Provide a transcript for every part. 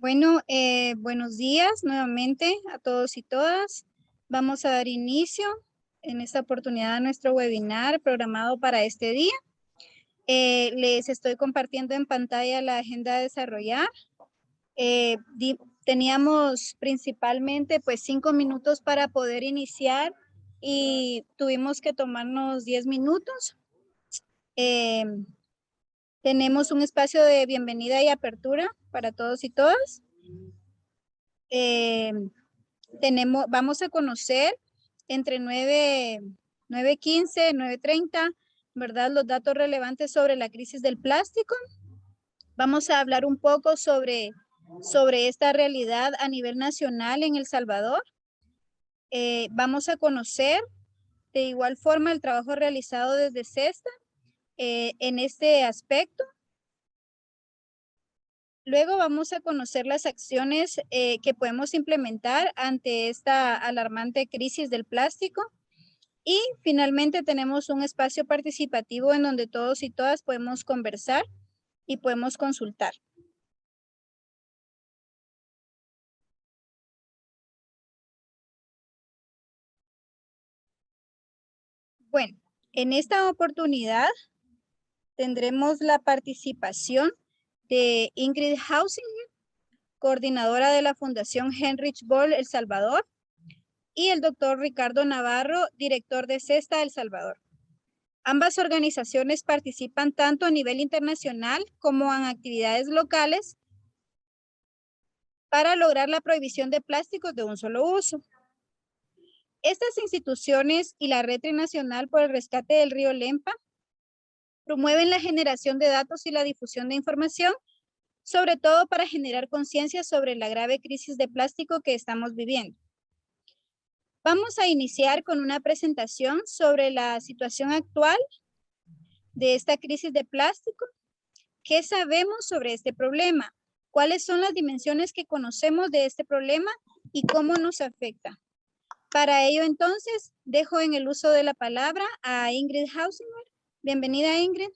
Buenos días nuevamente a todos y todas. Vamos a dar inicio en esta oportunidad a nuestro webinar programado para este día. Les estoy compartiendo en pantalla la agenda a desarrollar. Teníamos principalmente pues 5 minutos para poder iniciar y tuvimos que tomarnos 10 minutos. Tenemos un espacio de bienvenida y apertura para todos y todas. Vamos a conocer entre 9:15, 9:30, ¿verdad? Los datos relevantes sobre la crisis del plástico. Vamos a hablar un poco sobre esta realidad a nivel nacional en El Salvador. Vamos a conocer de igual forma el trabajo realizado desde CESTA en este aspecto. Luego vamos a conocer las acciones que podemos implementar ante esta alarmante crisis del plástico. Y finalmente tenemos un espacio participativo en donde todos y todas podemos conversar y podemos consultar. Bueno, en esta oportunidad tendremos la participación de Ingrid Hausinger, coordinadora de la Fundación Heinrich Böll El Salvador, y el doctor Ricardo Navarro, director de CESTA El Salvador. Ambas organizaciones participan tanto a nivel internacional como en actividades locales para lograr la prohibición de plásticos de un solo uso. Estas instituciones y la Red Trinacional por el Rescate del Río Lempa promueven la generación de datos y la difusión de información, sobre todo para generar conciencia sobre la grave crisis de plástico que estamos viviendo. Vamos a iniciar con una presentación sobre la situación actual de esta crisis de plástico. ¿Qué sabemos sobre este problema? ¿Cuáles son las dimensiones que conocemos de este problema y cómo nos afecta? Para ello, entonces, dejo en el uso de la palabra a Ingrid Hausinger. Bienvenida, Ingrid.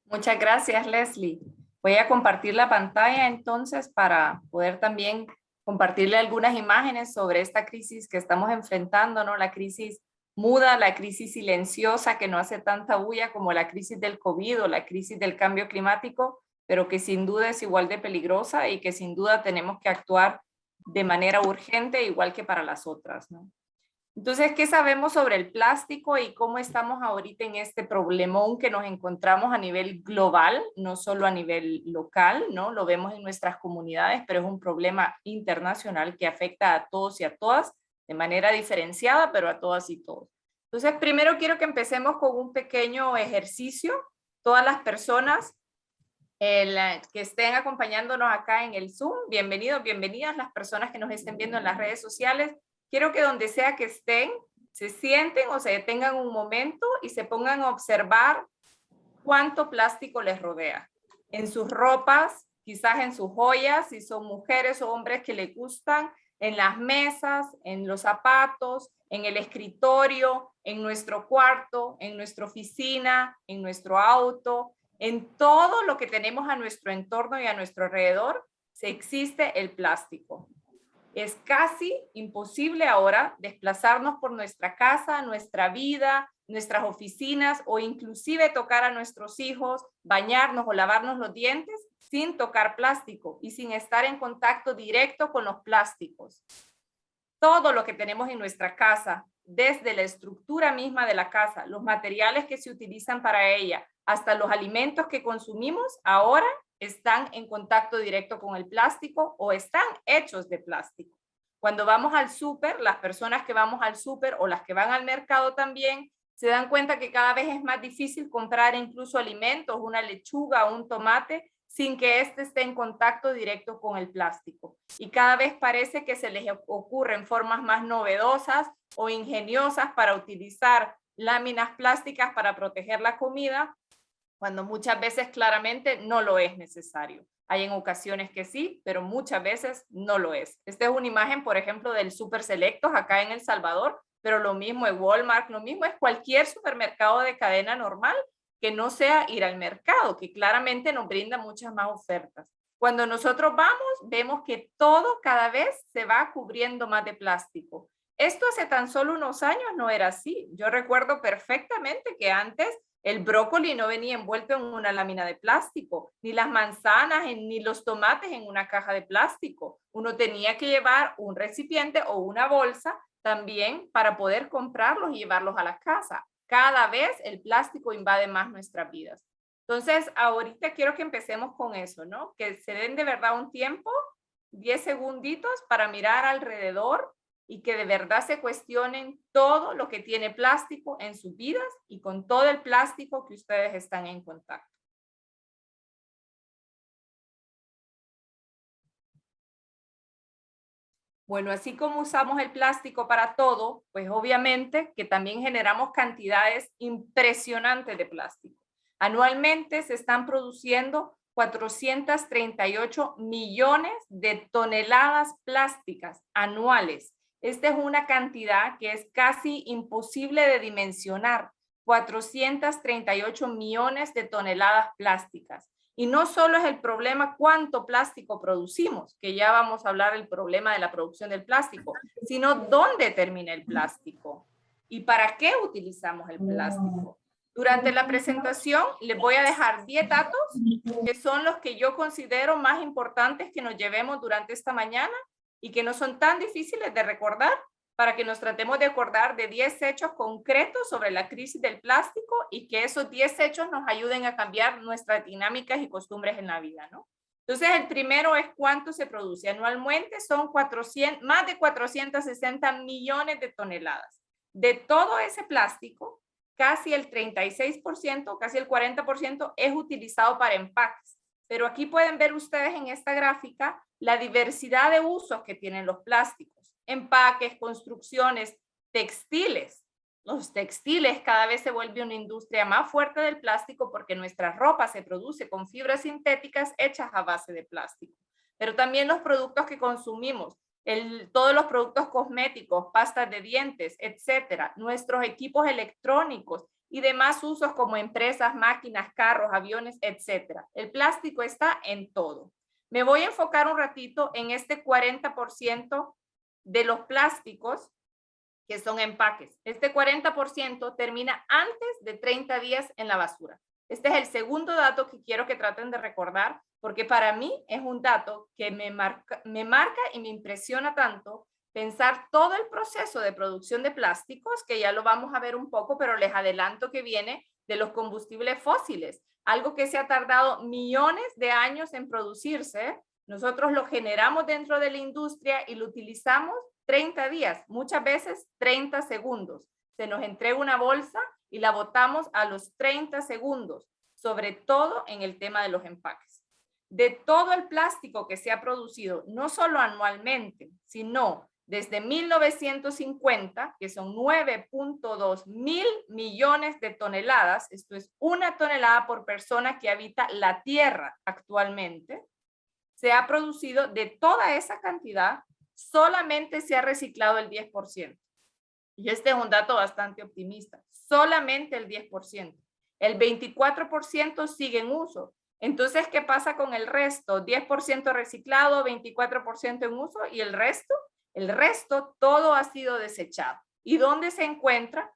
Muchas gracias, Leslie. Voy a compartir la pantalla entonces para poder también compartirle algunas imágenes sobre esta crisis que estamos enfrentando, ¿no? La crisis muda, la crisis silenciosa que no hace tanta bulla como la crisis del COVID o la crisis del cambio climático, pero que sin duda es igual de peligrosa y que sin duda tenemos que actuar de manera urgente, igual que para las otras, ¿no? Entonces, ¿qué sabemos sobre el plástico y cómo estamos ahorita en este problemón que nos encontramos a nivel global, no solo a nivel local, ¿no? Lo vemos en nuestras comunidades, pero es un problema internacional que afecta a todos y a todas de manera diferenciada, pero a todas y todos. Entonces, primero quiero que empecemos con un pequeño ejercicio. Todas las personas que estén acompañándonos acá en el Zoom, bienvenidos, bienvenidas las personas que nos estén viendo en las redes sociales. Quiero que donde sea que estén, se sienten o se detengan un momento y se pongan a observar cuánto plástico les rodea. En sus ropas, quizás en sus joyas, si son mujeres o hombres que les gustan, en las mesas, en los zapatos, en el escritorio, en nuestro cuarto, en nuestra oficina, en nuestro auto, en todo lo que tenemos a nuestro entorno y a nuestro alrededor, se existe el plástico. Es casi imposible ahora desplazarnos por nuestra casa, nuestra vida, nuestras oficinas o inclusive tocar a nuestros hijos, bañarnos o lavarnos los dientes sin tocar plástico y sin estar en contacto directo con los plásticos. Todo lo que tenemos en nuestra casa, desde la estructura misma de la casa, los materiales que se utilizan para ella, hasta los alimentos que consumimos, ahora están en contacto directo con el plástico o están hechos de plástico. Cuando vamos al súper, las personas que vamos al súper o las que van al mercado también, se dan cuenta que cada vez es más difícil comprar incluso alimentos, una lechuga o un tomate, sin que éste esté en contacto directo con el plástico. Y cada vez parece que se les ocurren formas más novedosas o ingeniosas para utilizar láminas plásticas para proteger la comida, cuando muchas veces claramente no lo es necesario. Hay en ocasiones que sí, pero muchas veces no lo es. Esta es una imagen, por ejemplo, del Super Selectos acá en El Salvador, pero lo mismo es Walmart, lo mismo es cualquier supermercado de cadena normal que no sea ir al mercado, que claramente nos brinda muchas más ofertas. Cuando nosotros vamos, vemos que todo cada vez se va cubriendo más de plástico. Esto hace tan solo unos años no era así. Yo recuerdo perfectamente que antes el brócoli no venía envuelto en una lámina de plástico, ni las manzanas, ni los tomates en una caja de plástico. Uno tenía que llevar un recipiente o una bolsa también para poder comprarlos y llevarlos a la casa. Cada vez el plástico invade más nuestras vidas. Entonces, ahorita quiero que empecemos con eso, ¿no? Que se den de verdad un tiempo, 10 segunditos para mirar alrededor y que de verdad se cuestionen todo lo que tiene plástico en sus vidas y con todo el plástico que ustedes están en contacto. Bueno, así como usamos el plástico para todo, pues obviamente que también generamos cantidades impresionantes de plástico. Anualmente se están produciendo 438 millones de toneladas plásticas anuales. Esta es una cantidad que es casi imposible de dimensionar. 438 millones de toneladas plásticas. Y no solo es el problema cuánto plástico producimos, que ya vamos a hablar del problema de la producción del plástico, sino dónde termina el plástico y para qué utilizamos el plástico. Durante la presentación les voy a dejar 10 datos que son los que yo considero más importantes que nos llevemos durante esta mañana y que no son tan difíciles de recordar para que nos tratemos de acordar de 10 hechos concretos sobre la crisis del plástico y que esos 10 hechos nos ayuden a cambiar nuestras dinámicas y costumbres en la vida, ¿no? Entonces, el primero es cuánto se produce. Anualmente son más de 460 millones de toneladas. De todo ese plástico, casi el 36%, casi el 40% es utilizado para empaques. Pero aquí pueden ver ustedes en esta gráfica la diversidad de usos que tienen los plásticos. Empaques, construcciones, textiles. Los textiles cada vez se vuelve una industria más fuerte del plástico porque nuestra ropa se produce con fibras sintéticas hechas a base de plástico. Pero también los productos que consumimos, todos los productos cosméticos, pastas de dientes, etcétera, nuestros equipos electrónicos y demás usos como empresas, máquinas, carros, aviones, etcétera. El plástico está en todo. Me voy a enfocar un ratito en este 40% de los plásticos que son empaques. Este 40% termina antes de 30 días en la basura. Este es el segundo dato que quiero que traten de recordar, porque para mí es un dato que me marca y me impresiona tanto pensar todo el proceso de producción de plásticos, que ya lo vamos a ver un poco, pero les adelanto que viene de los combustibles fósiles, algo que se ha tardado millones de años en producirse. Nosotros lo generamos dentro de la industria y lo utilizamos 30 días, muchas veces 30 segundos. Se nos entrega una bolsa y la botamos a los 30 segundos, sobre todo en el tema de los empaques. De todo el plástico que se ha producido, no solo anualmente, sino desde 1950, que son 9.2 mil millones de toneladas, esto es 1 tonelada por persona que habita la Tierra actualmente, se ha producido de toda esa cantidad, solamente se ha reciclado el 10%. Y este es un dato bastante optimista. Solamente el 10%. El 24% sigue en uso. Entonces, ¿qué pasa con el resto? 10% reciclado, 24% en uso y el resto todo ha sido desechado. ¿Y dónde se encuentra?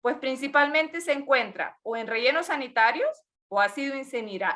Pues principalmente se encuentra o en rellenos sanitarios o ha sido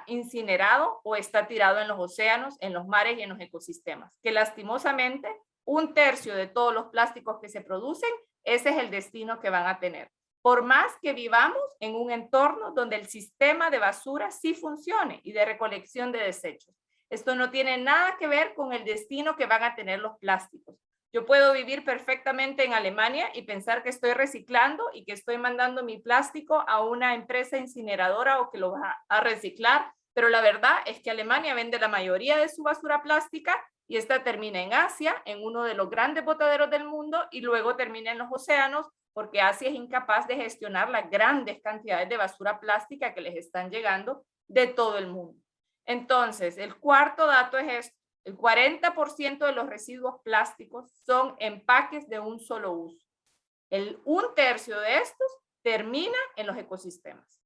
incinerado o está tirado en los océanos, en los mares y en los ecosistemas. Que lastimosamente 1/3 de todos los plásticos que se producen, ese es el destino que van a tener. Por más que vivamos en un entorno donde el sistema de basura sí funcione y de recolección de desechos. Esto no tiene nada que ver con el destino que van a tener los plásticos. Yo puedo vivir perfectamente en Alemania y pensar que estoy reciclando y que estoy mandando mi plástico a una empresa incineradora o que lo va a reciclar, pero la verdad es que Alemania vende la mayoría de su basura plástica y esta termina en Asia, en uno de los grandes botaderos del mundo, y luego termina en los océanos porque Asia es incapaz de gestionar las grandes cantidades de basura plástica que les están llegando de todo el mundo. Entonces, el cuarto dato es esto. El 40% de los residuos plásticos son empaques de un solo uso. El 1/3 de estos termina en los ecosistemas.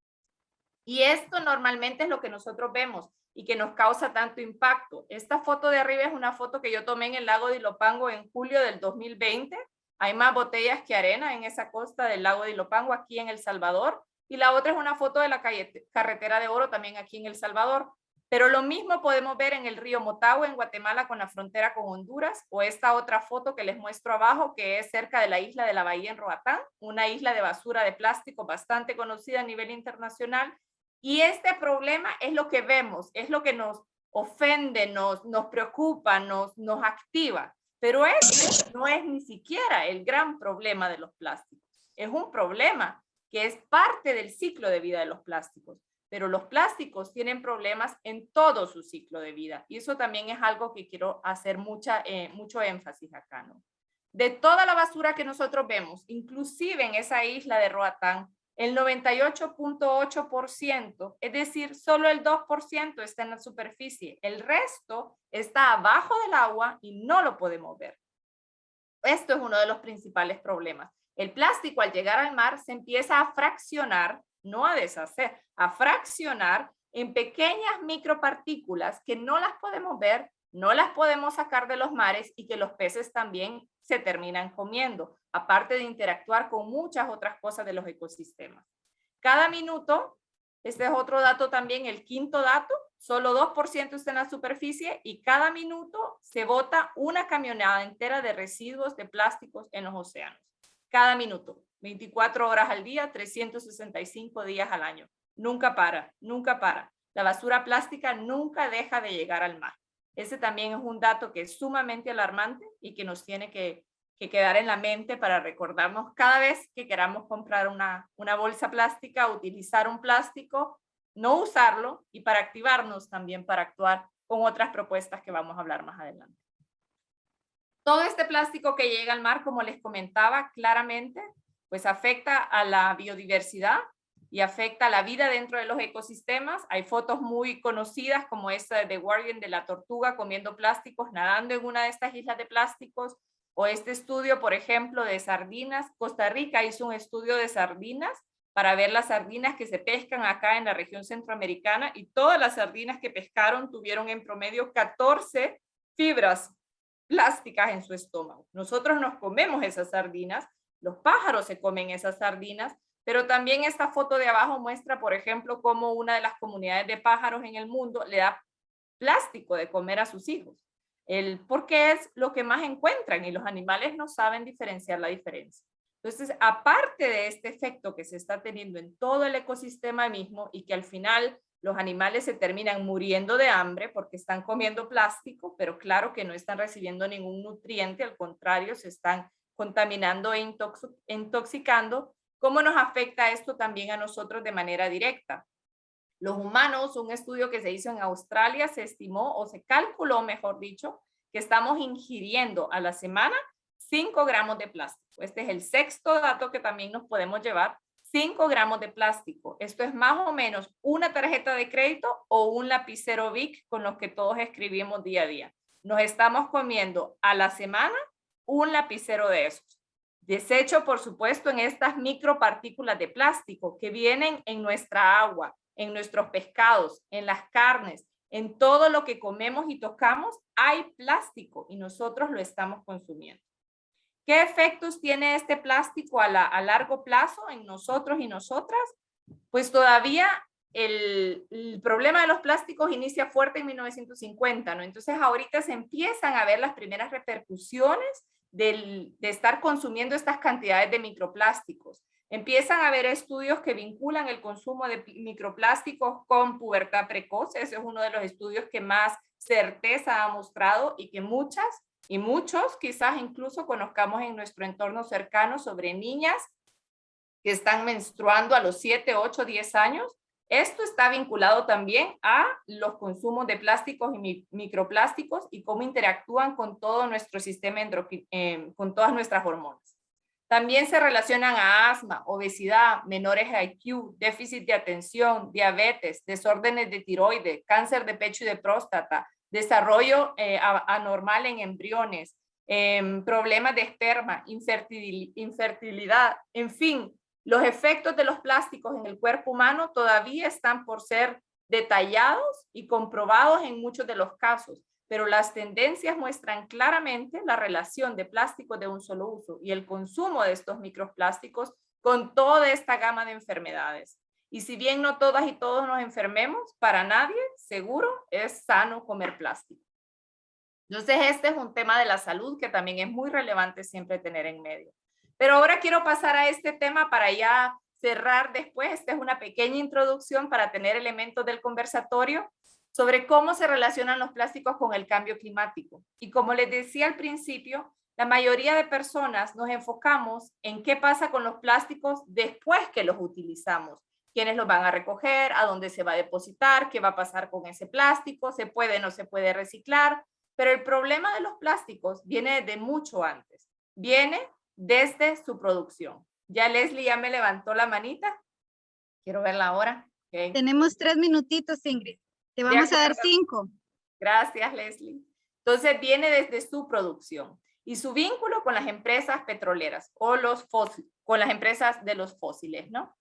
Y esto normalmente es lo que nosotros vemos y que nos causa tanto impacto. Esta foto de arriba es una foto que yo tomé en el lago de Ilopango en julio del 2020. Hay más botellas que arena en esa costa del lago de Ilopango, aquí en El Salvador. Y la otra es una foto de la carretera de Oro, también aquí en El Salvador. Pero lo mismo podemos ver en el río Motagua, en Guatemala, con la frontera con Honduras, o esta otra foto que les muestro abajo, que es cerca de la isla de la Bahía en Roatán, una isla de basura de plástico bastante conocida a nivel internacional. Y este problema es lo que vemos, es lo que nos ofende, nos preocupa, nos activa. Pero este no es ni siquiera el gran problema de los plásticos. Es un problema que es parte del ciclo de vida de los plásticos. Pero los plásticos tienen problemas en todo su ciclo de vida. Y eso también es algo que quiero hacer mucho énfasis acá, ¿no? De toda la basura que nosotros vemos, inclusive en esa isla de Roatán, el 98.8%, es decir, solo el 2% está en la superficie. El resto está abajo del agua y no lo podemos ver. Esto es uno de los principales problemas. El plástico al llegar al mar se empieza a fraccionar, no a deshacer, a fraccionar en pequeñas micropartículas que no las podemos ver, no las podemos sacar de los mares y que los peces también se terminan comiendo, aparte de interactuar con muchas otras cosas de los ecosistemas. Cada minuto, este es otro dato también, el quinto dato, solo 2% está en la superficie y cada minuto se bota una camionada entera de residuos de plásticos en los océanos. Cada minuto, 24 horas al día, 365 días al año. Nunca para, nunca para. La basura plástica nunca deja de llegar al mar. Ese también es un dato que es sumamente alarmante y que nos tiene que quedar en la mente para recordarnos cada vez que queramos comprar una bolsa plástica, utilizar un plástico, no usarlo y para activarnos también para actuar con otras propuestas que vamos a hablar más adelante. Todo este plástico que llega al mar, como les comentaba claramente, pues afecta a la biodiversidad y afecta a la vida dentro de los ecosistemas. Hay fotos muy conocidas como esta de The Guardian de la tortuga comiendo plásticos, nadando en una de estas islas de plásticos, o este estudio, por ejemplo, de sardinas. Costa Rica hizo un estudio de sardinas para ver las sardinas que se pescan acá en la región centroamericana y todas las sardinas que pescaron tuvieron en promedio 14 fibras plásticas en su estómago. Nosotros nos comemos esas sardinas, los pájaros se comen esas sardinas, pero también esta foto de abajo muestra, por ejemplo, cómo una de las comunidades de pájaros en el mundo le da plástico de comer a sus hijos. Porque es lo que más encuentran y los animales no saben diferenciar la diferencia. Entonces, aparte de este efecto que se está teniendo en todo el ecosistema mismo y que al final los animales se terminan muriendo de hambre porque están comiendo plástico, pero claro que no están recibiendo ningún nutriente, al contrario, se están contaminando e intoxicando. ¿Cómo nos afecta esto también a nosotros de manera directa? Los humanos, un estudio que se hizo en Australia, se estimó o se calculó, mejor dicho, que estamos ingiriendo a la semana 5 gramos de plástico. Este es el sexto dato que también nos podemos llevar. 5 gramos de plástico. Esto es más o menos una tarjeta de crédito o un lapicero Bic con los que todos escribimos día a día. Nos estamos comiendo a la semana un lapicero de esos. Desecho, por supuesto, en estas micropartículas de plástico que vienen en nuestra agua, en nuestros pescados, en las carnes, en todo lo que comemos y tocamos, hay plástico y nosotros lo estamos consumiendo. ¿Qué efectos tiene este plástico a largo plazo en nosotros y nosotras? Pues todavía el problema de los plásticos inicia fuerte en 1950, ¿no? Entonces ahorita se empiezan a ver las primeras repercusiones de estar consumiendo estas cantidades de microplásticos. Empiezan a haber estudios que vinculan el consumo de microplásticos con pubertad precoz. Ese es uno de los estudios que más certeza ha mostrado y que muchas y muchos quizás incluso conozcamos en nuestro entorno cercano sobre niñas que están menstruando a los 7, 8, 10 años. Esto está vinculado también a los consumos de plásticos y microplásticos y cómo interactúan con todo nuestro sistema con todas nuestras hormonas. También se relacionan a asma, obesidad, menores IQ, déficit de atención, diabetes, desórdenes de tiroides, cáncer de pecho y de próstata, desarrollo anormal en embriones, problemas de esperma, infertilidad, en fin, Los efectos de los plásticos en el cuerpo humano todavía están por ser detallados y comprobados en muchos de los casos, pero las tendencias muestran claramente la relación de plásticos de un solo uso y el consumo de estos microplásticos con toda esta gama de enfermedades. Y si bien no todas y todos nos enfermemos, para nadie, seguro, es sano comer plástico. Entonces, este es un tema de la salud que también es muy relevante siempre tener en medio. Pero ahora quiero pasar a este tema para ya cerrar después. Esta es una pequeña introducción para tener elementos del conversatorio sobre cómo se relacionan los plásticos con el cambio climático. Y como les decía al principio, la mayoría de personas nos enfocamos en qué pasa con los plásticos después que los utilizamos. ¿Quiénes los van a recoger? ¿A dónde se va a depositar? ¿Qué va a pasar con ese plástico? ¿Se puede o no se puede reciclar? Pero el problema de los plásticos viene de mucho antes. Viene desde su producción. Ya Leslie ya me levantó la manita. Quiero verla ahora. Okay. Tenemos 3 minutitos, Ingrid. Te vamos a dar 5. Gracias, Leslie. Entonces viene desde su producción y su vínculo con las empresas petroleras o con las empresas de los fósiles, ¿no?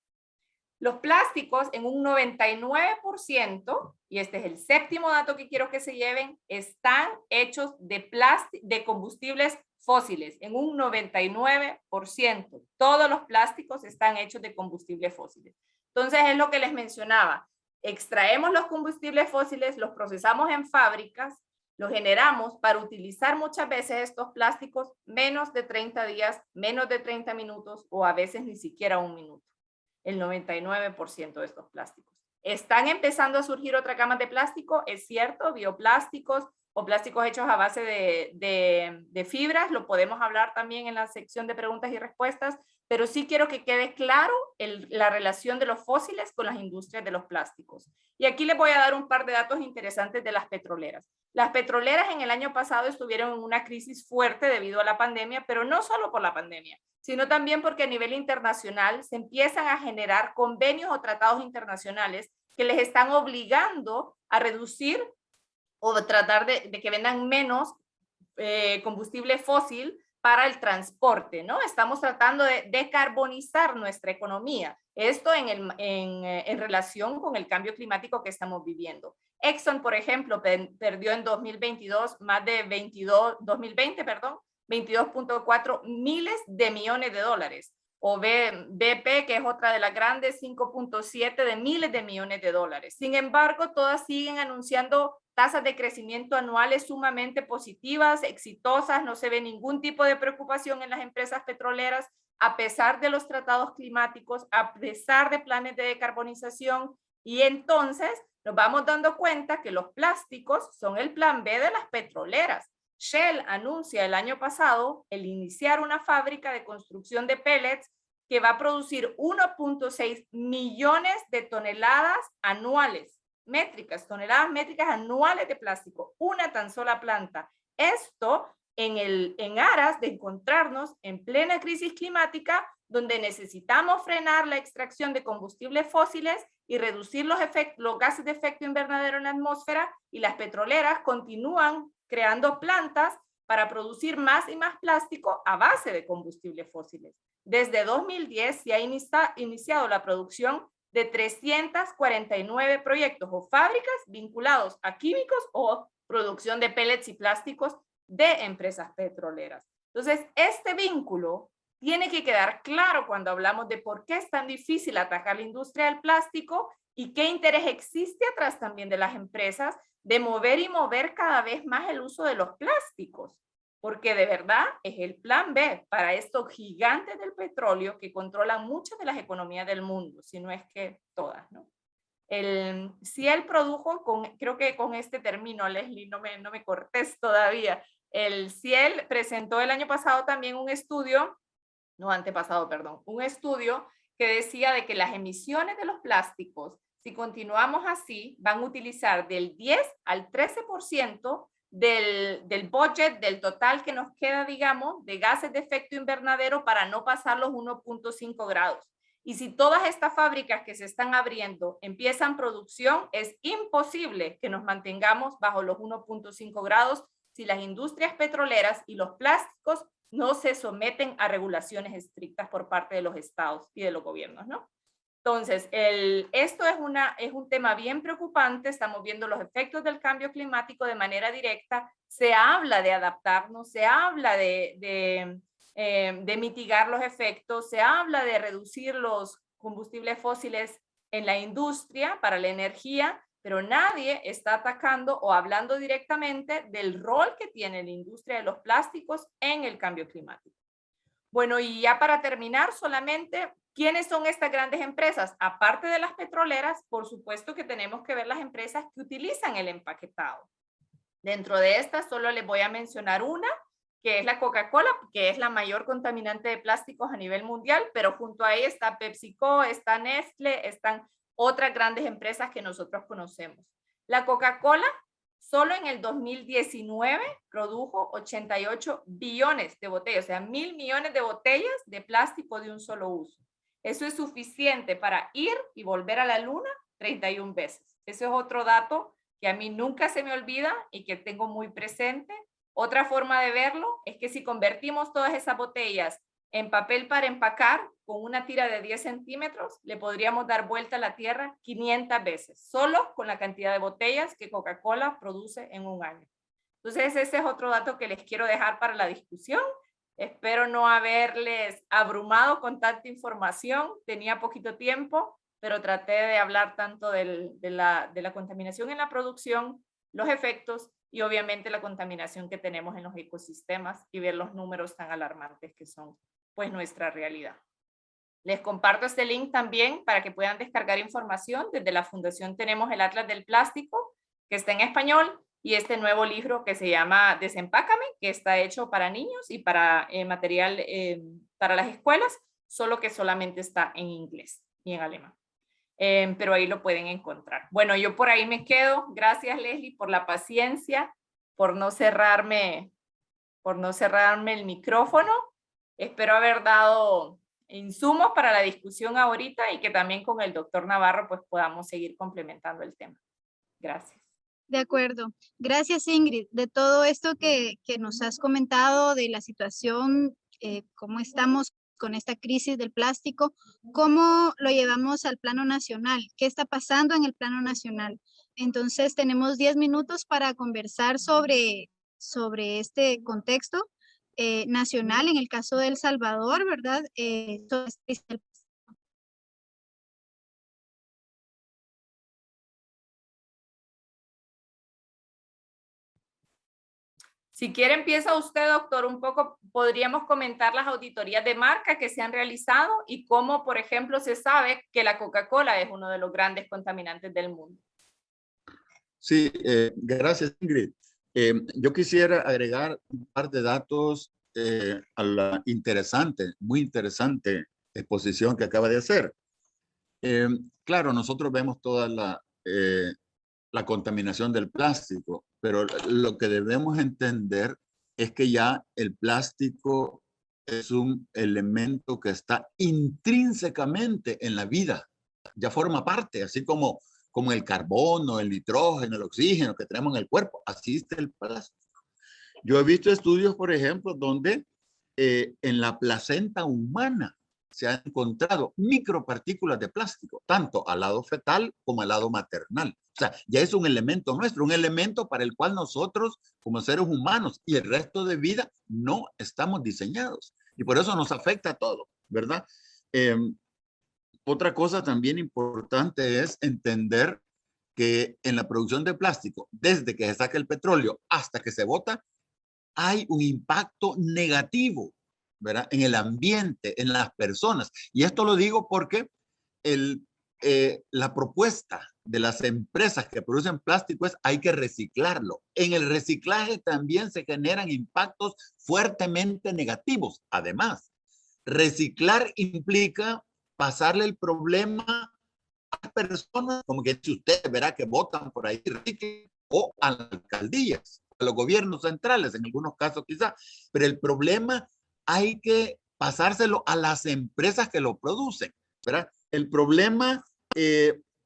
Los plásticos en un 99%, y este es el séptimo dato que quiero que se lleven, están hechos de combustibles fósiles, en un 99%. Todos los plásticos están hechos de combustibles fósiles. Entonces es lo que les mencionaba. Extraemos los combustibles fósiles, los procesamos en fábricas, los generamos para utilizar muchas veces estos plásticos menos de 30 días, menos de 30 minutos o a veces ni siquiera un minuto. El 99% de estos plásticos. Están empezando a surgir otras gamas de plástico, es cierto, bioplásticos o plásticos hechos a base de fibras, lo podemos hablar también en la sección de preguntas y respuestas, pero sí quiero que quede claro la relación de los fósiles con las industrias de los plásticos. Y aquí les voy a dar un par de datos interesantes de las petroleras. Las petroleras en el año pasado estuvieron en una crisis fuerte debido a la pandemia, pero no solo por la pandemia, sino también porque a nivel internacional se empiezan a generar convenios o tratados internacionales que les están obligando a reducir o tratar de que vendan menos combustible fósil para el transporte, ¿no? Estamos tratando de decarbonizar nuestra economía. Esto en relación con el cambio climático que estamos viviendo. Exxon, por ejemplo, perdió en 2022 más de 22.4 miles de millones de dólares. O BP, que es otra de las grandes, 5.7 de miles de millones de dólares. Sin embargo, todas siguen anunciando tasas de crecimiento anuales sumamente positivas, exitosas, no se ve ningún tipo de preocupación en las empresas petroleras, a pesar de los tratados climáticos, a pesar de planes de decarbonización, y entonces nos vamos dando cuenta que los plásticos son el plan B de las petroleras. Shell anuncia el año pasado el iniciar una fábrica de construcción de pellets que va a producir 1.6 millones de toneladas anuales, toneladas métricas anuales de plástico, una tan sola planta. Esto en aras de encontrarnos en plena crisis climática, donde necesitamos frenar la extracción de combustibles fósiles y reducir los gases de efecto invernadero en la atmósfera, y las petroleras continúan creando plantas para producir más y más plástico a base de combustibles fósiles. Desde 2010 se ha iniciado la producción de 349 proyectos o fábricas vinculados a químicos o producción de pellets y plásticos de empresas petroleras. Entonces, este vínculo tiene que quedar claro cuando hablamos de por qué es tan difícil atacar la industria del plástico y qué interés existe atrás también de las empresas de mover y mover cada vez más el uso de los plásticos, porque de verdad es el plan B para estos gigantes del petróleo que controlan muchas de las economías del mundo, si no es que todas, ¿no? Ciel produjo, creo que con este término, Leslie, no me cortes todavía, el Ciel presentó el año pasado también un estudio, un estudio que decía de que las emisiones de los plásticos, si continuamos así, van a utilizar del 10 al 13% del budget, del total que nos queda, digamos, de gases de efecto invernadero para no pasar los 1.5 grados. Y si todas estas fábricas que se están abriendo empiezan producción, es imposible que nos mantengamos bajo los 1.5 grados si las industrias petroleras y los plásticos no se someten a regulaciones estrictas por parte de los estados y de los gobiernos, ¿no? Entonces, esto es un tema bien preocupante, estamos viendo los efectos del cambio climático de manera directa, se habla de adaptarnos, se habla de mitigar los efectos, se habla de reducir los combustibles fósiles en la industria para la energía, pero nadie está atacando o hablando directamente del rol que tiene la industria de los plásticos en el cambio climático. Bueno, y ya para terminar, solamente, ¿quiénes son estas grandes empresas? Aparte de las petroleras, por supuesto que tenemos que ver las empresas que utilizan el empaquetado. Dentro de estas, solo les voy a mencionar una, que es la Coca-Cola, que es la mayor contaminante de plásticos a nivel mundial, pero junto a ella está PepsiCo, está Nestlé, están otras grandes empresas que nosotros conocemos. La Coca-Cola solo en el 2019 produjo 88 billones de botellas, o sea, 1.000 millones de botellas de plástico de un solo uso. Eso es suficiente para ir y volver a la luna 31 veces. Ese es otro dato que a mí nunca se me olvida y que tengo muy presente. Otra forma de verlo es que si convertimos todas esas botellas en papel para empacar con una tira de 10 centímetros, le podríamos dar vuelta a la Tierra 500 veces, solo con la cantidad de botellas que Coca-Cola produce en un año. Entonces, ese es otro dato que les quiero dejar para la discusión. Espero no haberles abrumado con tanta información. Tenía poquito tiempo, pero traté de hablar tanto de la contaminación en la producción, los efectos y obviamente la contaminación que tenemos en los ecosistemas y ver los números tan alarmantes que son pues nuestra realidad. Les comparto este link también para que puedan descargar información. Desde la Fundación tenemos el Atlas del Plástico, que está en español, y este nuevo libro que se llama Desempácame, que está hecho para niños y para material para las escuelas, solo que solamente está en inglés y en alemán. Pero ahí lo pueden encontrar. Bueno, yo por ahí me quedo. Gracias, Leslie, por la paciencia, por no cerrarme el micrófono. Espero haber dado insumos para la discusión ahorita y que también con el doctor Navarro pues podamos seguir complementando el tema. Gracias. De acuerdo. Gracias, Ingrid. De todo esto que nos has comentado, de la situación, cómo estamos con esta crisis del plástico, ¿cómo lo llevamos al plano nacional? ¿Qué está pasando en el plano nacional? Entonces, tenemos 10 minutos para conversar sobre este contexto nacional, en el caso de El Salvador, ¿verdad? Si quiere, empieza usted, doctor, un poco, podríamos comentar las auditorías de marca que se han realizado y cómo, por ejemplo, se sabe que la Coca-Cola es uno de los grandes contaminantes del mundo. Sí, gracias, Ingrid. Yo quisiera agregar un par de datos a la muy interesante exposición que acaba de hacer. Claro, nosotros vemos toda la contaminación del plástico, pero lo que debemos entender es que ya el plástico es un elemento que está intrínsecamente en la vida, ya forma parte, así como el carbono, el nitrógeno, el oxígeno que tenemos en el cuerpo, así está el plástico. Yo he visto estudios, por ejemplo, donde en la placenta humana se han encontrado micropartículas de plástico, tanto al lado fetal como al lado maternal. O sea, ya es un elemento nuestro, un elemento para el cual nosotros, como seres humanos y el resto de vida, no estamos diseñados. Y por eso nos afecta a todo, ¿verdad? Otra cosa también importante es entender que en la producción de plástico, desde que se saca el petróleo hasta que se bota, hay un impacto negativo, ¿verdad? En el ambiente, en las personas. Y esto lo digo porque la propuesta de las empresas que producen plástico es hay que reciclarlo. En el reciclaje también se generan impactos fuertemente negativos. Además, reciclar implica pasarle el problema a las personas, como que si usted verá que votan por ahí, o a las alcaldías, a los gobiernos centrales, en algunos casos quizás, pero el problema hay que pasárselo a las empresas que lo producen, ¿verdad? El problema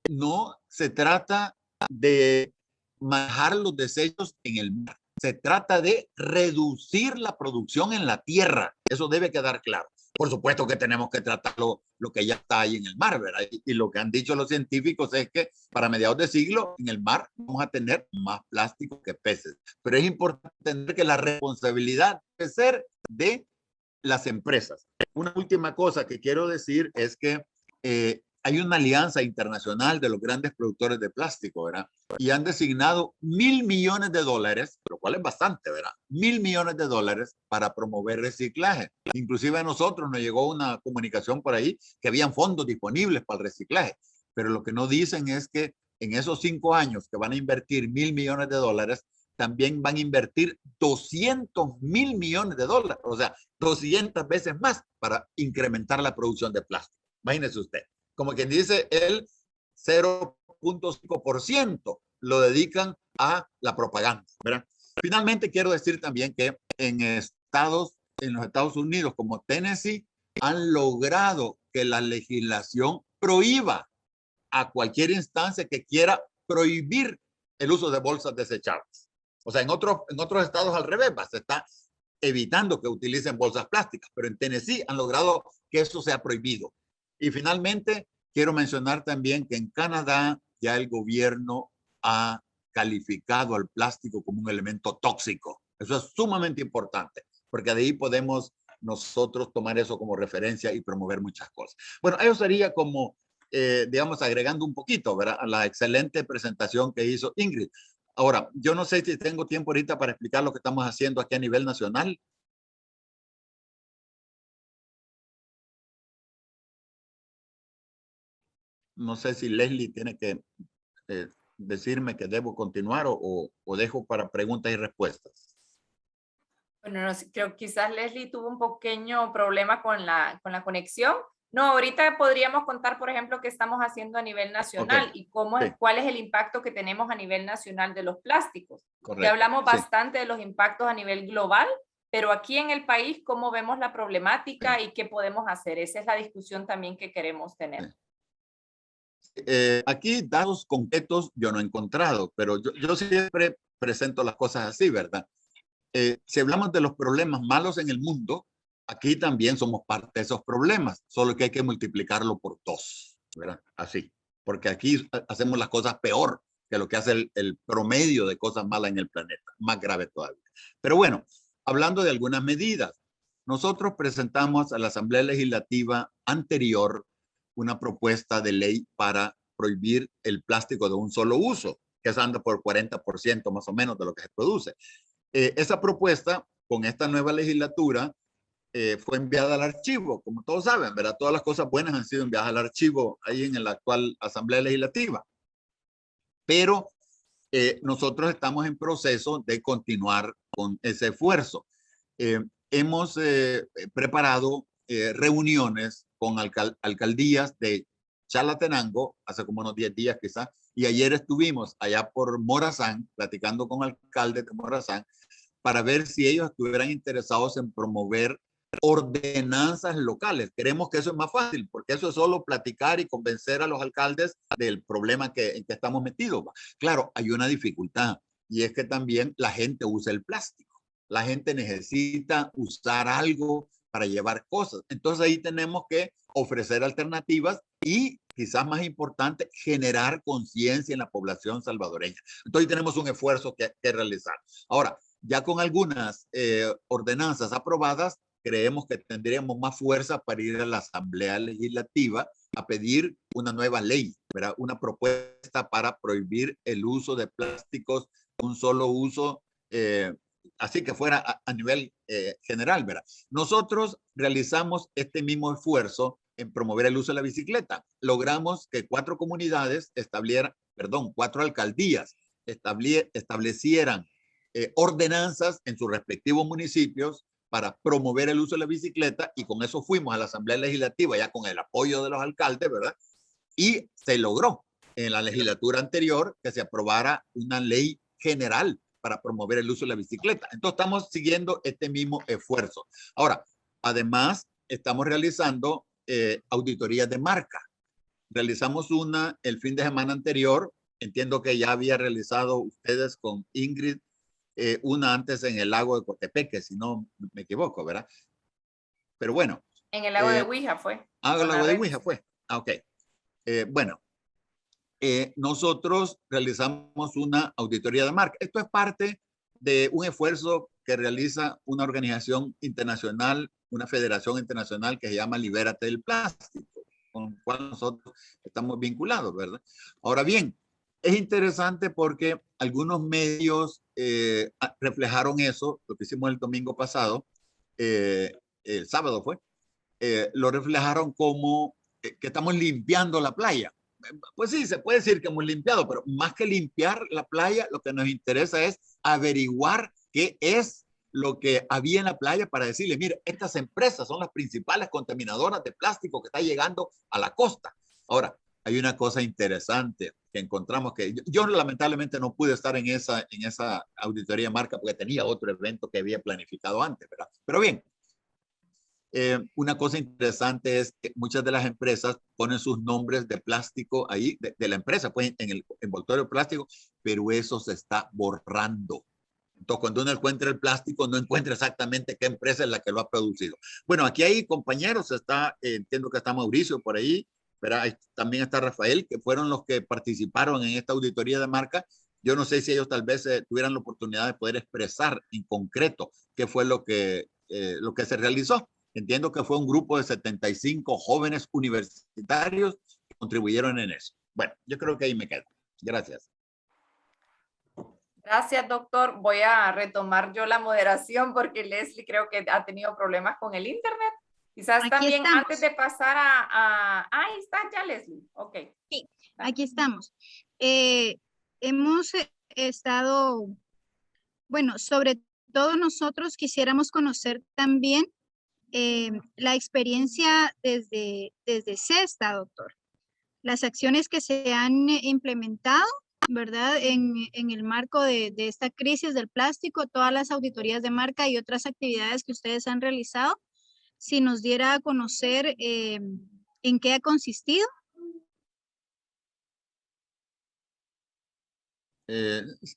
no se trata de manejar los desechos en el mar, Se trata de reducir la producción en la tierra. Eso debe quedar claro. Por supuesto que tenemos que tratar lo que ya está ahí en el mar, ¿verdad? Y lo que han dicho los científicos es que para mediados de siglo en el mar vamos a tener más plástico que peces. Pero es importante entender que la responsabilidad debe ser de las empresas. Una última cosa que quiero decir es que hay una alianza internacional de los grandes productores de plástico, ¿verdad? Y han designado $1.000 millones, lo cual es bastante, ¿verdad? $1.000 millones para promover reciclaje. Inclusive a nosotros nos llegó una comunicación por ahí que habían fondos disponibles para el reciclaje. Pero lo que no dicen es que en esos 5 años que van a invertir $1.000 millones, también van a invertir $200.000 millones, o sea, 200 veces más para incrementar la producción de plástico. Imagínese usted, como quien dice, el 0.5% lo dedican a la propaganda, ¿verdad? Finalmente, quiero decir también que en los Estados Unidos, como Tennessee, han logrado que la legislación prohíba a cualquier instancia que quiera prohibir el uso de bolsas desechables. O sea, en otros estados al revés, se está evitando que utilicen bolsas plásticas, pero en Tennessee han logrado que eso sea prohibido. Y finalmente, quiero mencionar también que en Canadá ya el gobierno ha calificado al plástico como un elemento tóxico. Eso es sumamente importante, porque de ahí podemos nosotros tomar eso como referencia y promover muchas cosas. Bueno, eso sería como, digamos, agregando un poquito, ¿verdad?, a la excelente presentación que hizo Ingrid. Ahora, yo no sé si tengo tiempo ahorita para explicar lo que estamos haciendo aquí a nivel nacional. No sé si Leslie tiene que decirme que debo continuar o dejo para preguntas y respuestas. Bueno, no sé, creo que quizás Leslie tuvo un pequeño problema con la conexión. No, ahorita podríamos contar, por ejemplo, qué estamos haciendo a nivel nacional Okay. y cómo Sí. cuál es el impacto que tenemos a nivel nacional de los plásticos. Correcto. Ya hablamos Sí. bastante de los impactos a nivel global, pero aquí en el país, ¿cómo vemos la problemática Sí. y qué podemos hacer? Esa es la discusión también que queremos tener. Sí. Aquí datos concretos yo no he encontrado, pero yo siempre presento las cosas así, ¿verdad? Si hablamos de los problemas malos en el mundo, aquí también somos parte de esos problemas, solo que hay que multiplicarlo por 2, ¿verdad? Así, porque aquí hacemos las cosas peor que lo que hace el promedio de cosas malas en el planeta, más grave todavía. Pero bueno, hablando de algunas medidas, nosotros presentamos a la Asamblea Legislativa anterior una propuesta de ley para prohibir el plástico de un solo uso, que anda por 40% más o menos de lo que se produce. Esa propuesta, con esta nueva legislatura, fue enviada al archivo, como todos saben, ¿verdad? Todas las cosas buenas han sido enviadas al archivo ahí en la actual Asamblea Legislativa. Pero nosotros estamos en proceso de continuar con ese esfuerzo. Hemos preparado reuniones con alcaldías de Chalatenango, hace como unos 10 días quizás, y ayer estuvimos allá por Morazán, platicando con alcaldes de Morazán, para ver si ellos estuvieran interesados en promover ordenanzas locales. Creemos que eso es más fácil, porque eso es solo platicar y convencer a los alcaldes del problema en que estamos metidos. Claro, hay una dificultad, y es que también la gente usa el plástico. La gente necesita usar algo para llevar cosas. Entonces ahí tenemos que ofrecer alternativas y, quizás más importante, generar conciencia en la población salvadoreña. Entonces tenemos un esfuerzo que realizar. Ahora, ya con algunas ordenanzas aprobadas, creemos que tendríamos más fuerza para ir a la Asamblea Legislativa a pedir una nueva ley, ¿verdad? Una propuesta para prohibir el uso de plásticos de un solo uso, así que fuera a nivel general, ¿verdad? Nosotros realizamos este mismo esfuerzo en promover el uso de la bicicleta. Logramos que 4 alcaldías establecieran ordenanzas en sus respectivos municipios para promover el uso de la bicicleta, y con eso fuimos a la Asamblea Legislativa ya con el apoyo de los alcaldes, ¿verdad? Y se logró en la legislatura anterior que se aprobara una ley general para promover el uso de la bicicleta. Entonces estamos siguiendo este mismo esfuerzo. Ahora, además, estamos realizando auditorías de marca. Realizamos una el fin de semana anterior. Entiendo que ya había realizado ustedes con Ingrid una antes en el lago de Cotepeque, si no me equivoco, ¿verdad? Pero bueno. En el lago de Huija fue. El lago de Huija fue. Ok. Bueno, nosotros realizamos una auditoría de marca. Esto es parte de un esfuerzo que realiza una organización internacional, una federación internacional que se llama Libérate del Plástico, con la cual nosotros estamos vinculados, ¿verdad? Ahora bien, es interesante porque algunos medios reflejaron eso, lo que hicimos el domingo pasado, el sábado fue, lo reflejaron como que estamos limpiando la playa. Pues sí, se puede decir que hemos limpiado, pero más que limpiar la playa, lo que nos interesa es averiguar qué es lo que había en la playa para decirle, mire, estas empresas son las principales contaminadoras de plástico que está llegando a la costa. Ahora, hay una cosa interesante que encontramos que yo lamentablemente no pude estar en esa auditoría de marca porque tenía otro evento que había planificado antes, ¿verdad? Pero bien, una cosa interesante es que muchas de las empresas ponen sus nombres de plástico ahí, de la empresa, pues en el envoltorio plástico, pero eso se está borrando. Entonces, cuando uno encuentra el plástico, no encuentra exactamente qué empresa es la que lo ha producido. Bueno, aquí hay compañeros, entiendo que está Mauricio por ahí, pero también está Rafael, que fueron los que participaron en esta auditoría de marca. Yo no sé si ellos tal vez tuvieran la oportunidad de poder expresar en concreto qué fue lo que se realizó. Entiendo que fue un grupo de 75 jóvenes universitarios que contribuyeron en eso. Bueno, yo creo que ahí me quedo. Gracias. Gracias, doctor. Voy a retomar yo la moderación porque Leslie creo que ha tenido problemas con el internet. Quizás Aquí también estamos. antes de pasar ahí está ya Leslie. Ok. Sí, aquí estamos. Hemos estado, bueno, sobre todo nosotros quisiéramos conocer también la experiencia desde CESTA, doctor. Las acciones que se han implementado, ¿verdad? En el marco de esta crisis del plástico, todas las auditorías de marca y otras actividades que ustedes han realizado, si nos diera a conocer en qué ha consistido.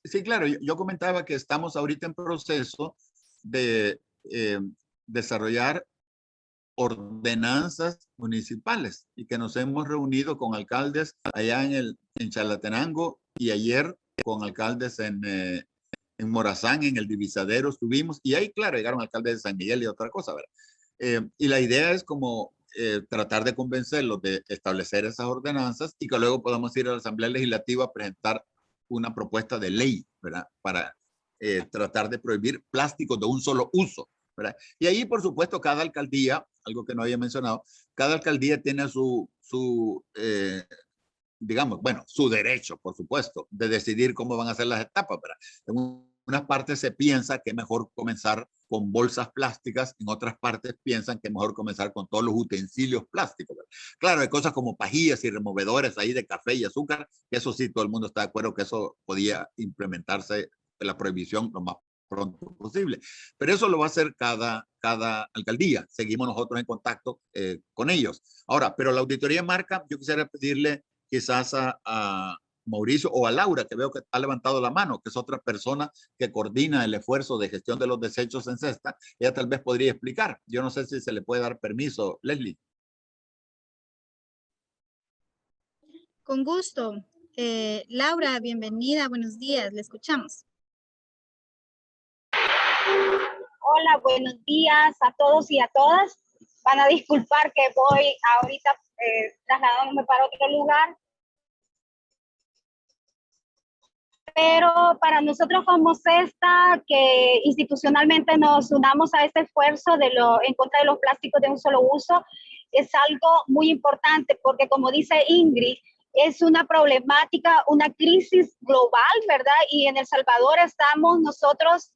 Sí, claro, yo comentaba que estamos ahorita en proceso de desarrollar ordenanzas municipales y que nos hemos reunido con alcaldes allá en Chalatenango y ayer con alcaldes en Morazán, en el Divisadero estuvimos y ahí, claro, llegaron alcaldes de San Miguel y otra cosa, ¿verdad? Y la idea es como tratar de convencerlos de establecer esas ordenanzas y que luego podamos ir a la Asamblea Legislativa a presentar una propuesta de ley, ¿verdad? Para tratar de prohibir plásticos de un solo uso, ¿verdad? Y ahí, por supuesto, cada alcaldía, algo que no había mencionado, cada alcaldía tiene digamos, bueno, su derecho, por supuesto, de decidir cómo van a ser las etapas, ¿verdad? En unas partes se piensa que es mejor comenzar con bolsas plásticas, en otras partes piensan que es mejor comenzar con todos los utensilios plásticos, ¿verdad? Claro, hay cosas como pajillas y removedores ahí de café y azúcar, que eso sí, todo el mundo está de acuerdo que eso podía implementarse la prohibición lo más pronto posible. Pero eso lo va a hacer cada alcaldía. Seguimos nosotros en contacto con ellos. Ahora, pero la auditoría de marca, yo quisiera pedirle quizás a Mauricio o a Laura, que veo que ha levantado la mano, que es otra persona que coordina el esfuerzo de gestión de los desechos en Cesta. Ella tal vez podría explicar. Yo no sé si se le puede dar permiso, Leslie. Con gusto. Laura, bienvenida, buenos días, le escuchamos. Hola, buenos días a todos y a todas. Van a disculpar que voy ahorita trasladándome para otro lugar. Pero para nosotros como CESTA, que institucionalmente nos unamos a este esfuerzo en contra de los plásticos de un solo uso, es algo muy importante porque, como dice Ingrid, es una problemática, una crisis global, ¿verdad? Y en El Salvador estamos nosotros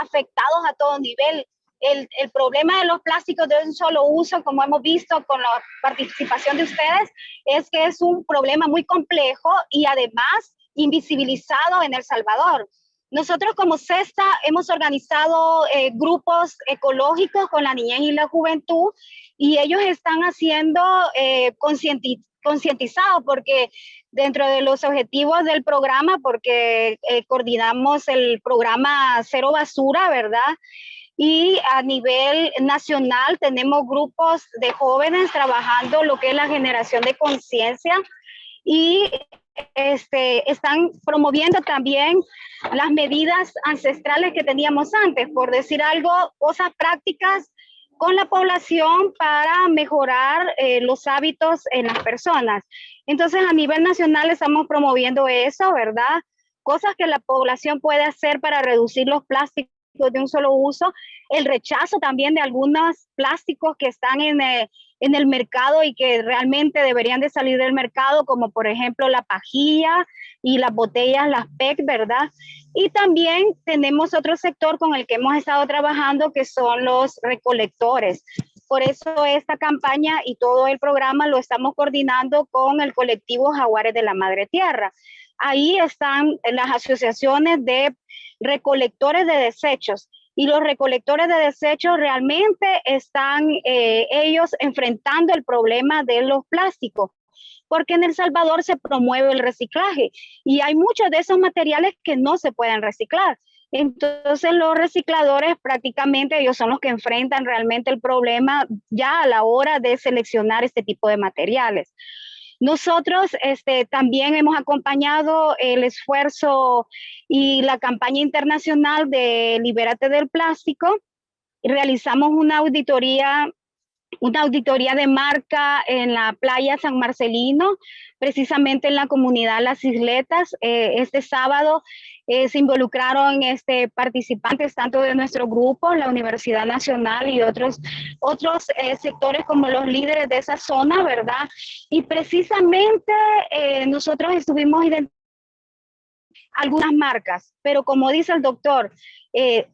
afectados a todo nivel. El problema de los plásticos de un solo uso, como hemos visto con la participación de ustedes, es que es un problema muy complejo y además invisibilizado en El Salvador. Nosotros como CESTA hemos organizado grupos ecológicos con la niñez y la juventud y ellos están haciendo concientizados, porque dentro de los objetivos del programa, porque coordinamos el programa Cero Basura, ¿verdad? Y a nivel nacional tenemos grupos de jóvenes trabajando lo que es la generación de conciencia y están promoviendo también las medidas ancestrales que teníamos antes, por decir algo, cosas prácticas con la población para mejorar los hábitos en las personas. Entonces, a nivel nacional estamos promoviendo eso, ¿verdad? Cosas que la población puede hacer para reducir los plásticos de un solo uso, el rechazo también de algunos plásticos que están en el mercado y que realmente deberían de salir del mercado, como por ejemplo la pajilla y las botellas, las PET, ¿verdad? Y también tenemos otro sector con el que hemos estado trabajando, que son los recolectores. Por eso esta campaña y todo el programa lo estamos coordinando con el colectivo Jaguares de la Madre Tierra. Ahí están las asociaciones de recolectores de desechos, y los recolectores de desechos realmente están ellos enfrentando el problema de los plásticos, porque en El Salvador se promueve el reciclaje y hay muchos de esos materiales que no se pueden reciclar. Entonces los recicladores prácticamente ellos son los que enfrentan realmente el problema ya a la hora de seleccionar este tipo de materiales. Nosotros también hemos acompañado el esfuerzo y la campaña internacional de Libérate del Plástico. Realizamos una auditoría de marca en la playa San Marcelino, precisamente en la comunidad Las Isletas. Este sábado se involucraron participantes tanto de nuestro grupo, la Universidad Nacional y otros sectores como los líderes de esa zona, ¿verdad? Y precisamente nosotros estuvimos identificando algunas marcas, pero como dice el doctor,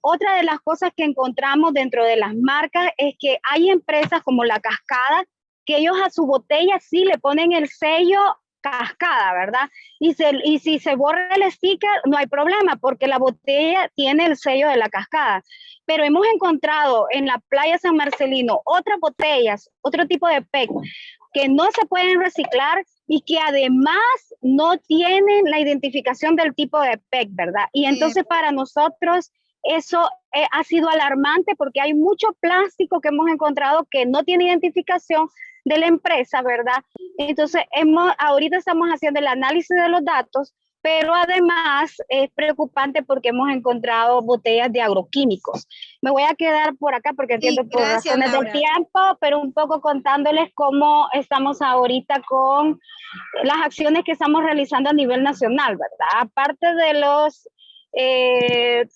otra de las cosas que encontramos dentro de las marcas es que hay empresas como La Cascada, que ellos a su botella sí le ponen el sello Cascada, ¿verdad? Y si se borra el sticker, no hay problema, porque la botella tiene el sello de La Cascada. Pero hemos encontrado en la playa San Marcelino otras botellas, otro tipo de PET, que no se pueden reciclar y que además no tienen la identificación del tipo de PET, ¿verdad? Y entonces para nosotros eso ha sido alarmante porque hay mucho plástico que hemos encontrado que no tiene identificación de la empresa, ¿verdad? Entonces ahorita estamos haciendo el análisis de los datos, pero además es preocupante porque hemos encontrado botellas de agroquímicos. Me voy a quedar por acá porque entiendo por razones del tiempo, pero un poco contándoles cómo estamos ahorita con las acciones que estamos realizando a nivel nacional, ¿verdad? Aparte de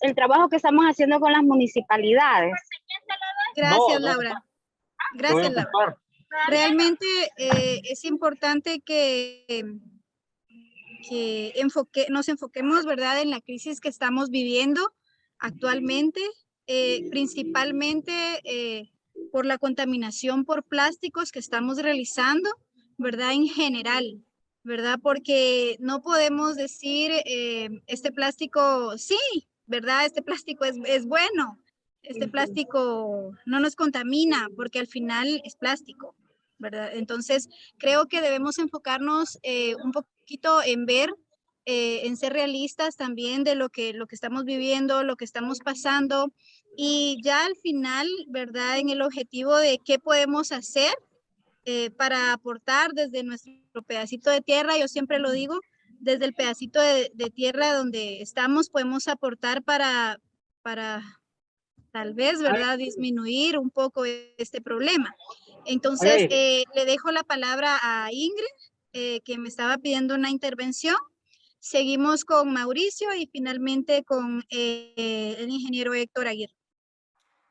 el trabajo que estamos haciendo con las municipalidades. Gracias, Laura. Gracias, Laura. Realmente es importante que nos enfoquemos, ¿verdad?, en la crisis que estamos viviendo actualmente, principalmente por la contaminación por plásticos que estamos realizando, ¿verdad?, en general, ¿verdad? Porque no podemos decir, este plástico, sí, ¿verdad? Este plástico es bueno, este plástico no nos contamina, porque al final es plástico, ¿verdad? Entonces, creo que debemos enfocarnos un poquito en ver, en ser realistas también de lo que estamos viviendo, lo que estamos pasando, y ya al final, ¿verdad?, en el objetivo de qué podemos hacer para aportar desde nuestro pedacito de tierra. Yo siempre lo digo, desde el pedacito de tierra donde estamos podemos aportar para tal vez, ¿verdad?, disminuir un poco este problema. Entonces, le dejo la palabra a Ingrid, que me estaba pidiendo una intervención. Seguimos con Mauricio y finalmente con el ingeniero Héctor Aguirre.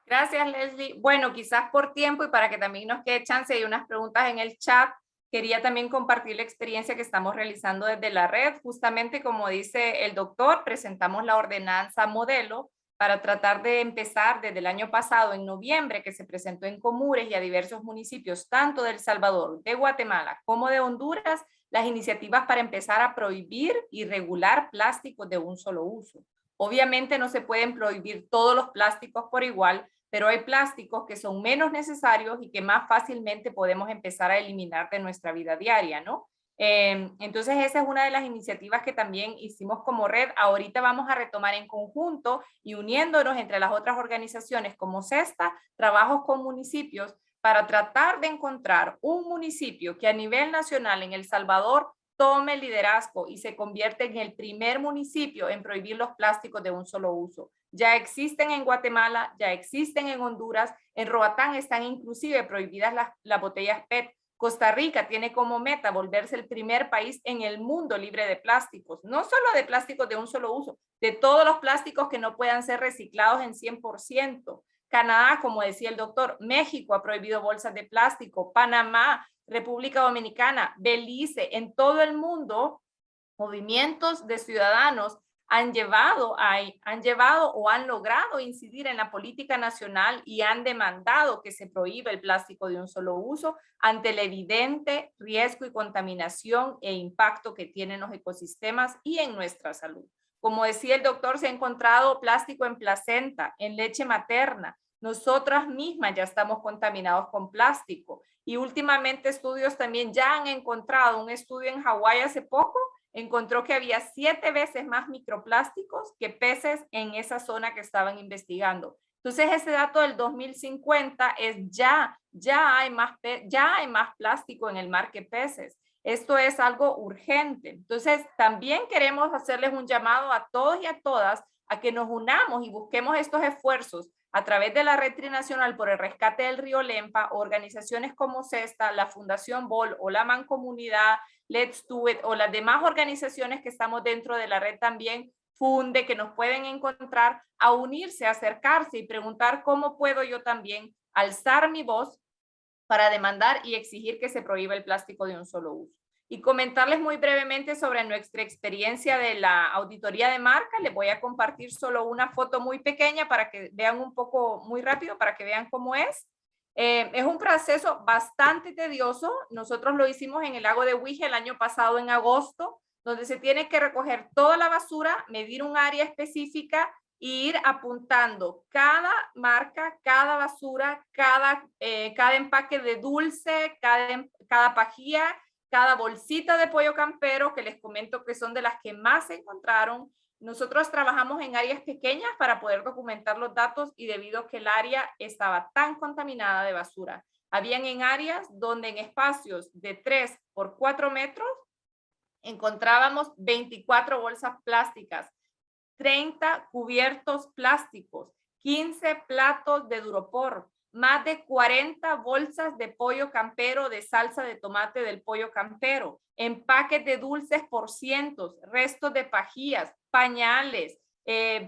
Gracias, Leslie. Bueno, quizás por tiempo y para que también nos quede chance, hay unas preguntas en el chat. Quería también compartir la experiencia que estamos realizando desde la red. Justamente como dice el doctor, presentamos la ordenanza modelo para tratar de empezar desde el año pasado, en noviembre, que se presentó en Comures y a diversos municipios, tanto de El Salvador, de Guatemala, como de Honduras, las iniciativas para empezar a prohibir y regular plásticos de un solo uso. Obviamente no se pueden prohibir todos los plásticos por igual, pero hay plásticos que son menos necesarios y que más fácilmente podemos empezar a eliminar de nuestra vida diaria, ¿no? Entonces esa es una de las iniciativas que también hicimos como red. Ahorita vamos a retomar en conjunto y uniéndonos entre las otras organizaciones como CESTA, trabajos con municipios para tratar de encontrar un municipio que a nivel nacional en El Salvador tome el liderazgo y se convierte en el primer municipio en prohibir los plásticos de un solo uso. Ya existen en Guatemala, ya existen en Honduras, en Roatán están inclusive prohibidas las botellas PET. Costa Rica tiene como meta volverse el primer país en el mundo libre de plásticos, no solo de plásticos de un solo uso, de todos los plásticos que no puedan ser reciclados en 100%. Canadá, como decía el doctor, México ha prohibido bolsas de plástico, Panamá, República Dominicana, Belice, en todo el mundo, movimientos de ciudadanos han llevado o han logrado incidir en la política nacional y han demandado que se prohíba el plástico de un solo uso ante el evidente riesgo y contaminación e impacto que tienen los ecosistemas y en nuestra salud. Como decía el doctor, se ha encontrado plástico en placenta, en leche materna. Nosotras mismas ya estamos contaminados con plástico y últimamente estudios también ya han encontrado, un estudio en Hawái hace poco, encontró que había 7 veces más microplásticos que peces en esa zona que estaban investigando. Entonces ese dato del 2050 es ya hay más plástico en el mar que peces. Esto es algo urgente. Entonces también queremos hacerles un llamado a todos y a todas a que nos unamos y busquemos estos esfuerzos a través de la Red Trinacional por el Rescate del Río Lempa, organizaciones como CESTA, la Fundación BOL o la Mancomunidad, Let's Do It o las demás organizaciones que estamos dentro de la red también, Funde, que nos pueden encontrar, a unirse, a acercarse y preguntar cómo puedo yo también alzar mi voz para demandar y exigir que se prohíba el plástico de un solo uso. Y comentarles muy brevemente sobre nuestra experiencia de la auditoría de marca. Les voy a compartir solo una foto muy pequeña para que vean un poco, muy rápido, para que vean cómo es. Es un proceso bastante tedioso. Nosotros lo hicimos en el lago de Huije el año pasado en agosto, donde se tiene que recoger toda la basura, medir un área específica e ir apuntando cada marca, cada basura, cada empaque de dulce, cada pajilla, cada bolsita de pollo campero, que les comento que son de las que más se encontraron. Nosotros trabajamos en áreas pequeñas para poder documentar los datos y debido a que el área estaba tan contaminada de basura. Habían en áreas donde en espacios de 3 por 4 metros encontrábamos 24 bolsas plásticas, 30 cubiertos plásticos, 15 platos de Duropor, más de 40 bolsas de pollo campero, de salsa de tomate del pollo campero, empaques de dulces por cientos, restos de pajillas, pañales,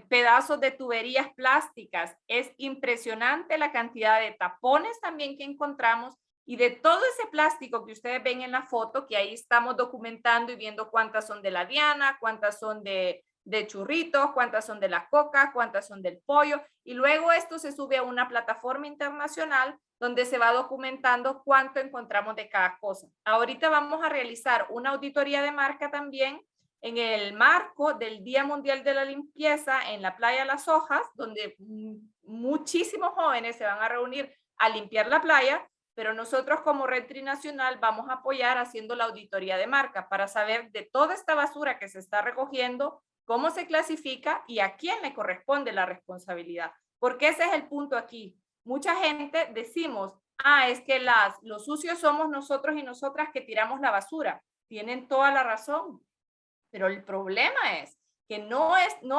pedazos de tuberías plásticas. Es impresionante la cantidad de tapones también que encontramos y de todo ese plástico que ustedes ven en la foto, que ahí estamos documentando y viendo cuántas son de la Diana, cuántas son de churritos, cuántas son de la coca, cuántas son del pollo, y luego esto se sube a una plataforma internacional donde se va documentando cuánto encontramos de cada cosa. Ahorita vamos a realizar una auditoría de marca también en el marco del Día Mundial de la Limpieza en la playa Las Hojas, donde muchísimos jóvenes se van a reunir a limpiar la playa, pero nosotros como Red Trinacional vamos a apoyar haciendo la auditoría de marca para saber de toda esta basura que se está recogiendo, cómo se clasifica y a quién le corresponde la responsabilidad. Porque ese es el punto aquí. Mucha gente decimos, es que los sucios somos nosotros y nosotras que tiramos la basura. Tienen toda la razón. Pero el problema es que no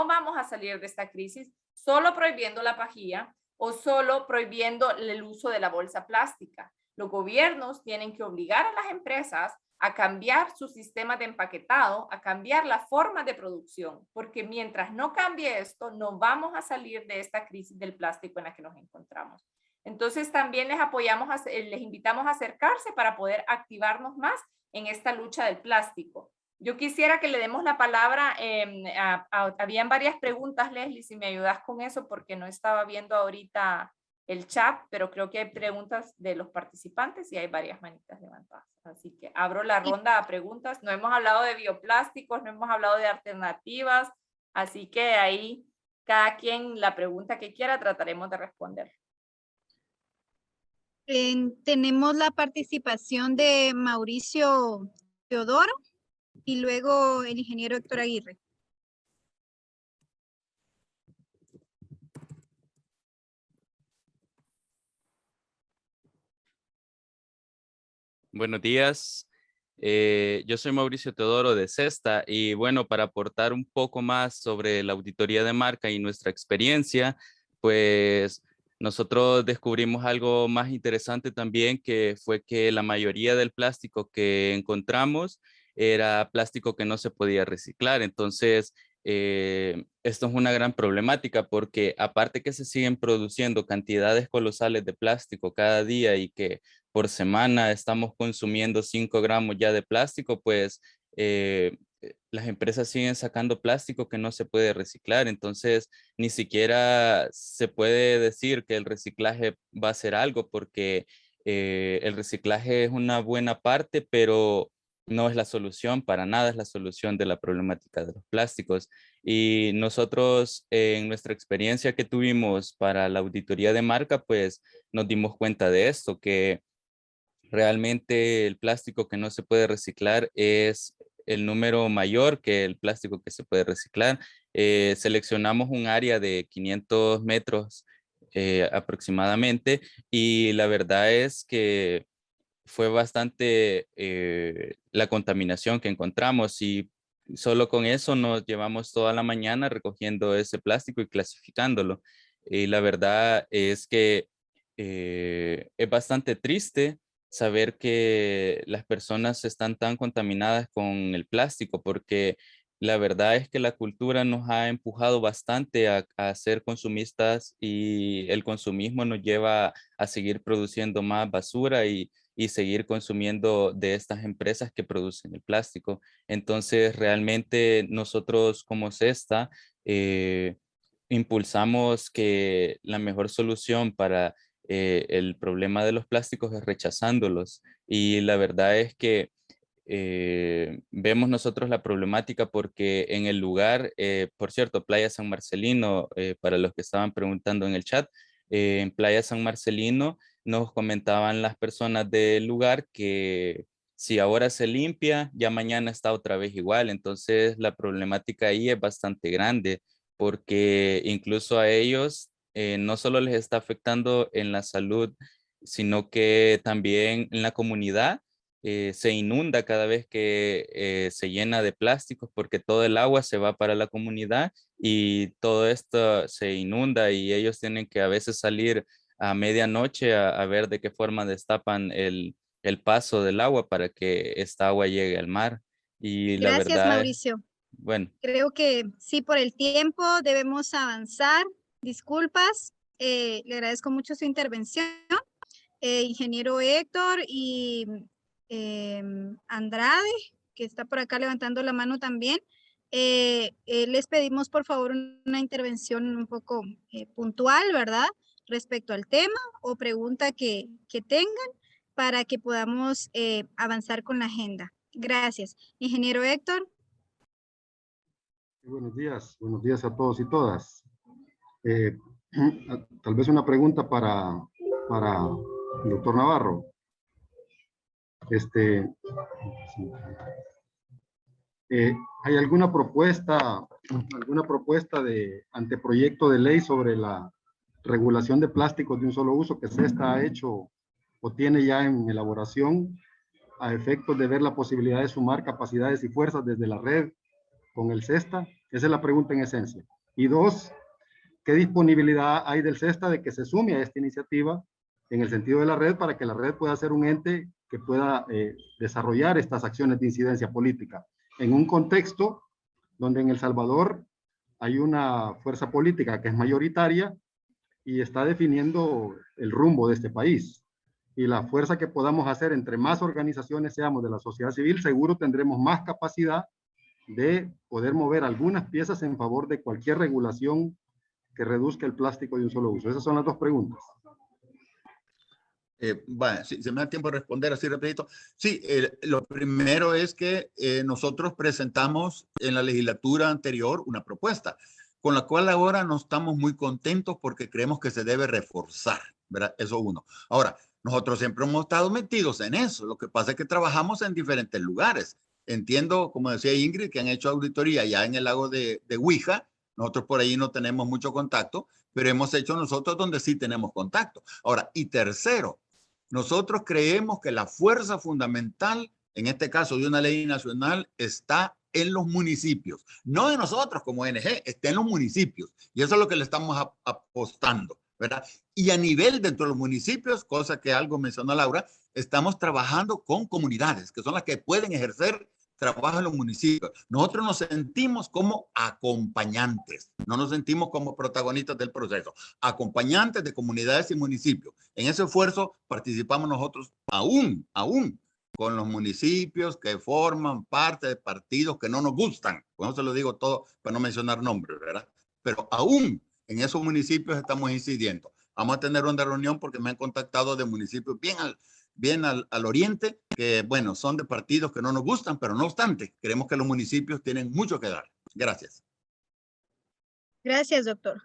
vamos a salir de esta crisis solo prohibiendo la pajilla o solo prohibiendo el uso de la bolsa plástica. Los gobiernos tienen que obligar a las empresas a cambiar su sistema de empaquetado, a cambiar la forma de producción, porque mientras no cambie esto, no vamos a salir de esta crisis del plástico en la que nos encontramos. Entonces también les invitamos a acercarse para poder activarnos más en esta lucha del plástico. Yo quisiera que le demos la palabra, habían varias preguntas, Leslie, si me ayudas con eso, porque no estaba viendo ahorita el chat, pero creo que hay preguntas de los participantes y hay varias manitas levantadas. Así que abro la ronda a preguntas. No hemos hablado de bioplásticos, no hemos hablado de alternativas, así que ahí cada quien la pregunta que quiera trataremos de responder. Tenemos la participación de Mauricio Teodoro y luego el ingeniero Héctor Aguirre. Buenos días. Yo soy Mauricio Teodoro de CESTA y bueno, para aportar un poco más sobre la auditoría de marca y nuestra experiencia, pues nosotros descubrimos algo más interesante también, que fue que la mayoría del plástico que encontramos era plástico que no se podía reciclar. Entonces, esto es una gran problemática porque aparte que se siguen produciendo cantidades colosales de plástico cada día y que por semana estamos consumiendo 5 gramos ya de plástico, pues las empresas siguen sacando plástico que no se puede reciclar. Entonces, ni siquiera se puede decir que el reciclaje va a ser algo porque el reciclaje es una buena parte, pero no es la solución, para nada es la solución de la problemática de los plásticos. Y nosotros, en nuestra experiencia que tuvimos para la auditoría de marca, pues nos dimos cuenta de esto, que realmente el plástico que no se puede reciclar es el número mayor que el plástico que se puede reciclar. Seleccionamos un área de 500 metros aproximadamente y la verdad es que fue bastante la contaminación que encontramos y solo con eso nos llevamos toda la mañana recogiendo ese plástico y clasificándolo. Y la verdad es que es bastante triste saber que las personas están tan contaminadas con el plástico, porque la verdad es que la cultura nos ha empujado bastante a ser consumistas y el consumismo nos lleva a seguir produciendo más basura y seguir consumiendo de estas empresas que producen el plástico. Entonces, realmente nosotros como CESTA impulsamos que la mejor solución para el problema de los plásticos es rechazándolos. Y la verdad es que vemos nosotros la problemática porque en el lugar, por cierto, Playa San Marcelino, para los que estaban preguntando en el chat, en Playa San Marcelino nos comentaban las personas del lugar que si ahora se limpia, ya mañana está otra vez igual. Entonces la problemática ahí es bastante grande porque incluso a ellos no solo les está afectando en la salud, sino que también en la comunidad. Se inunda cada vez que se llena de plásticos porque todo el agua se va para la comunidad y todo esto se inunda y ellos tienen que a veces salir a medianoche a ver de qué forma destapan el paso del agua para que esta agua llegue al mar. Y la Gracias, verdad es, Mauricio. bueno, Creo que sí, por el tiempo debemos avanzar. Disculpas, le agradezco mucho su intervención. Ingeniero Héctor y Andrade, que está por acá levantando la mano también. Les pedimos por favor una intervención un poco puntual, ¿verdad? Respecto al tema o pregunta que tengan para que podamos avanzar con la agenda. Gracias. Ingeniero Héctor. Buenos días a todos y todas. Tal vez una pregunta para el doctor Navarro. ¿Hay alguna propuesta de anteproyecto de ley sobre la regulación de plásticos de un solo uso que CESTA ha hecho o tiene ya en elaboración a efectos de ver la posibilidad de sumar capacidades y fuerzas desde la red con el CESTA? Esa es la pregunta en esencia. Y dos, ¿qué disponibilidad hay del CESTA de que se sume a esta iniciativa en el sentido de la red para que la red pueda ser un ente que pueda desarrollar estas acciones de incidencia política en un contexto donde en El Salvador hay una fuerza política que es mayoritaria y está definiendo el rumbo de este país? Y la fuerza que podamos hacer entre más organizaciones seamos de la sociedad civil, seguro tendremos más capacidad de poder mover algunas piezas en favor de cualquier regulación que reduzca el plástico de un solo uso. Esas son las dos preguntas. Bueno, si se me da tiempo de responder así rapidito. Sí, lo primero es que nosotros presentamos en la legislatura anterior una propuesta, con la cual ahora no estamos muy contentos porque creemos que se debe reforzar, ¿verdad? Eso uno. Ahora, Nosotros siempre hemos estado metidos en eso. Lo que pasa es que trabajamos en diferentes lugares. Entiendo, como decía Ingrid, que han hecho auditoría ya en el lago de Huija. Nosotros por ahí no tenemos mucho contacto, pero hemos hecho nosotros donde sí tenemos contacto. Ahora, y tercero, nosotros creemos que la fuerza fundamental, en este caso de una ley nacional, está en los municipios. No de nosotros como ONG, está en los municipios. Y eso es lo que le estamos apostando, ¿verdad? Y a nivel dentro de los municipios, cosa que algo mencionó Laura, estamos trabajando con comunidades, que son las que pueden ejercer trabajo en los municipios. Nosotros nos sentimos como acompañantes, no nos sentimos como protagonistas del proceso, acompañantes de comunidades y municipios. En ese esfuerzo participamos nosotros aún con los municipios que forman parte de partidos que no nos gustan. Bueno, se lo digo todo para no mencionar nombres, ¿verdad? Pero aún en esos municipios estamos incidiendo. Vamos a tener una reunión porque me han contactado de municipios bien al oriente, que bueno, son de partidos que no nos gustan, pero no obstante, creemos que los municipios tienen mucho que dar. Gracias. Gracias, doctor.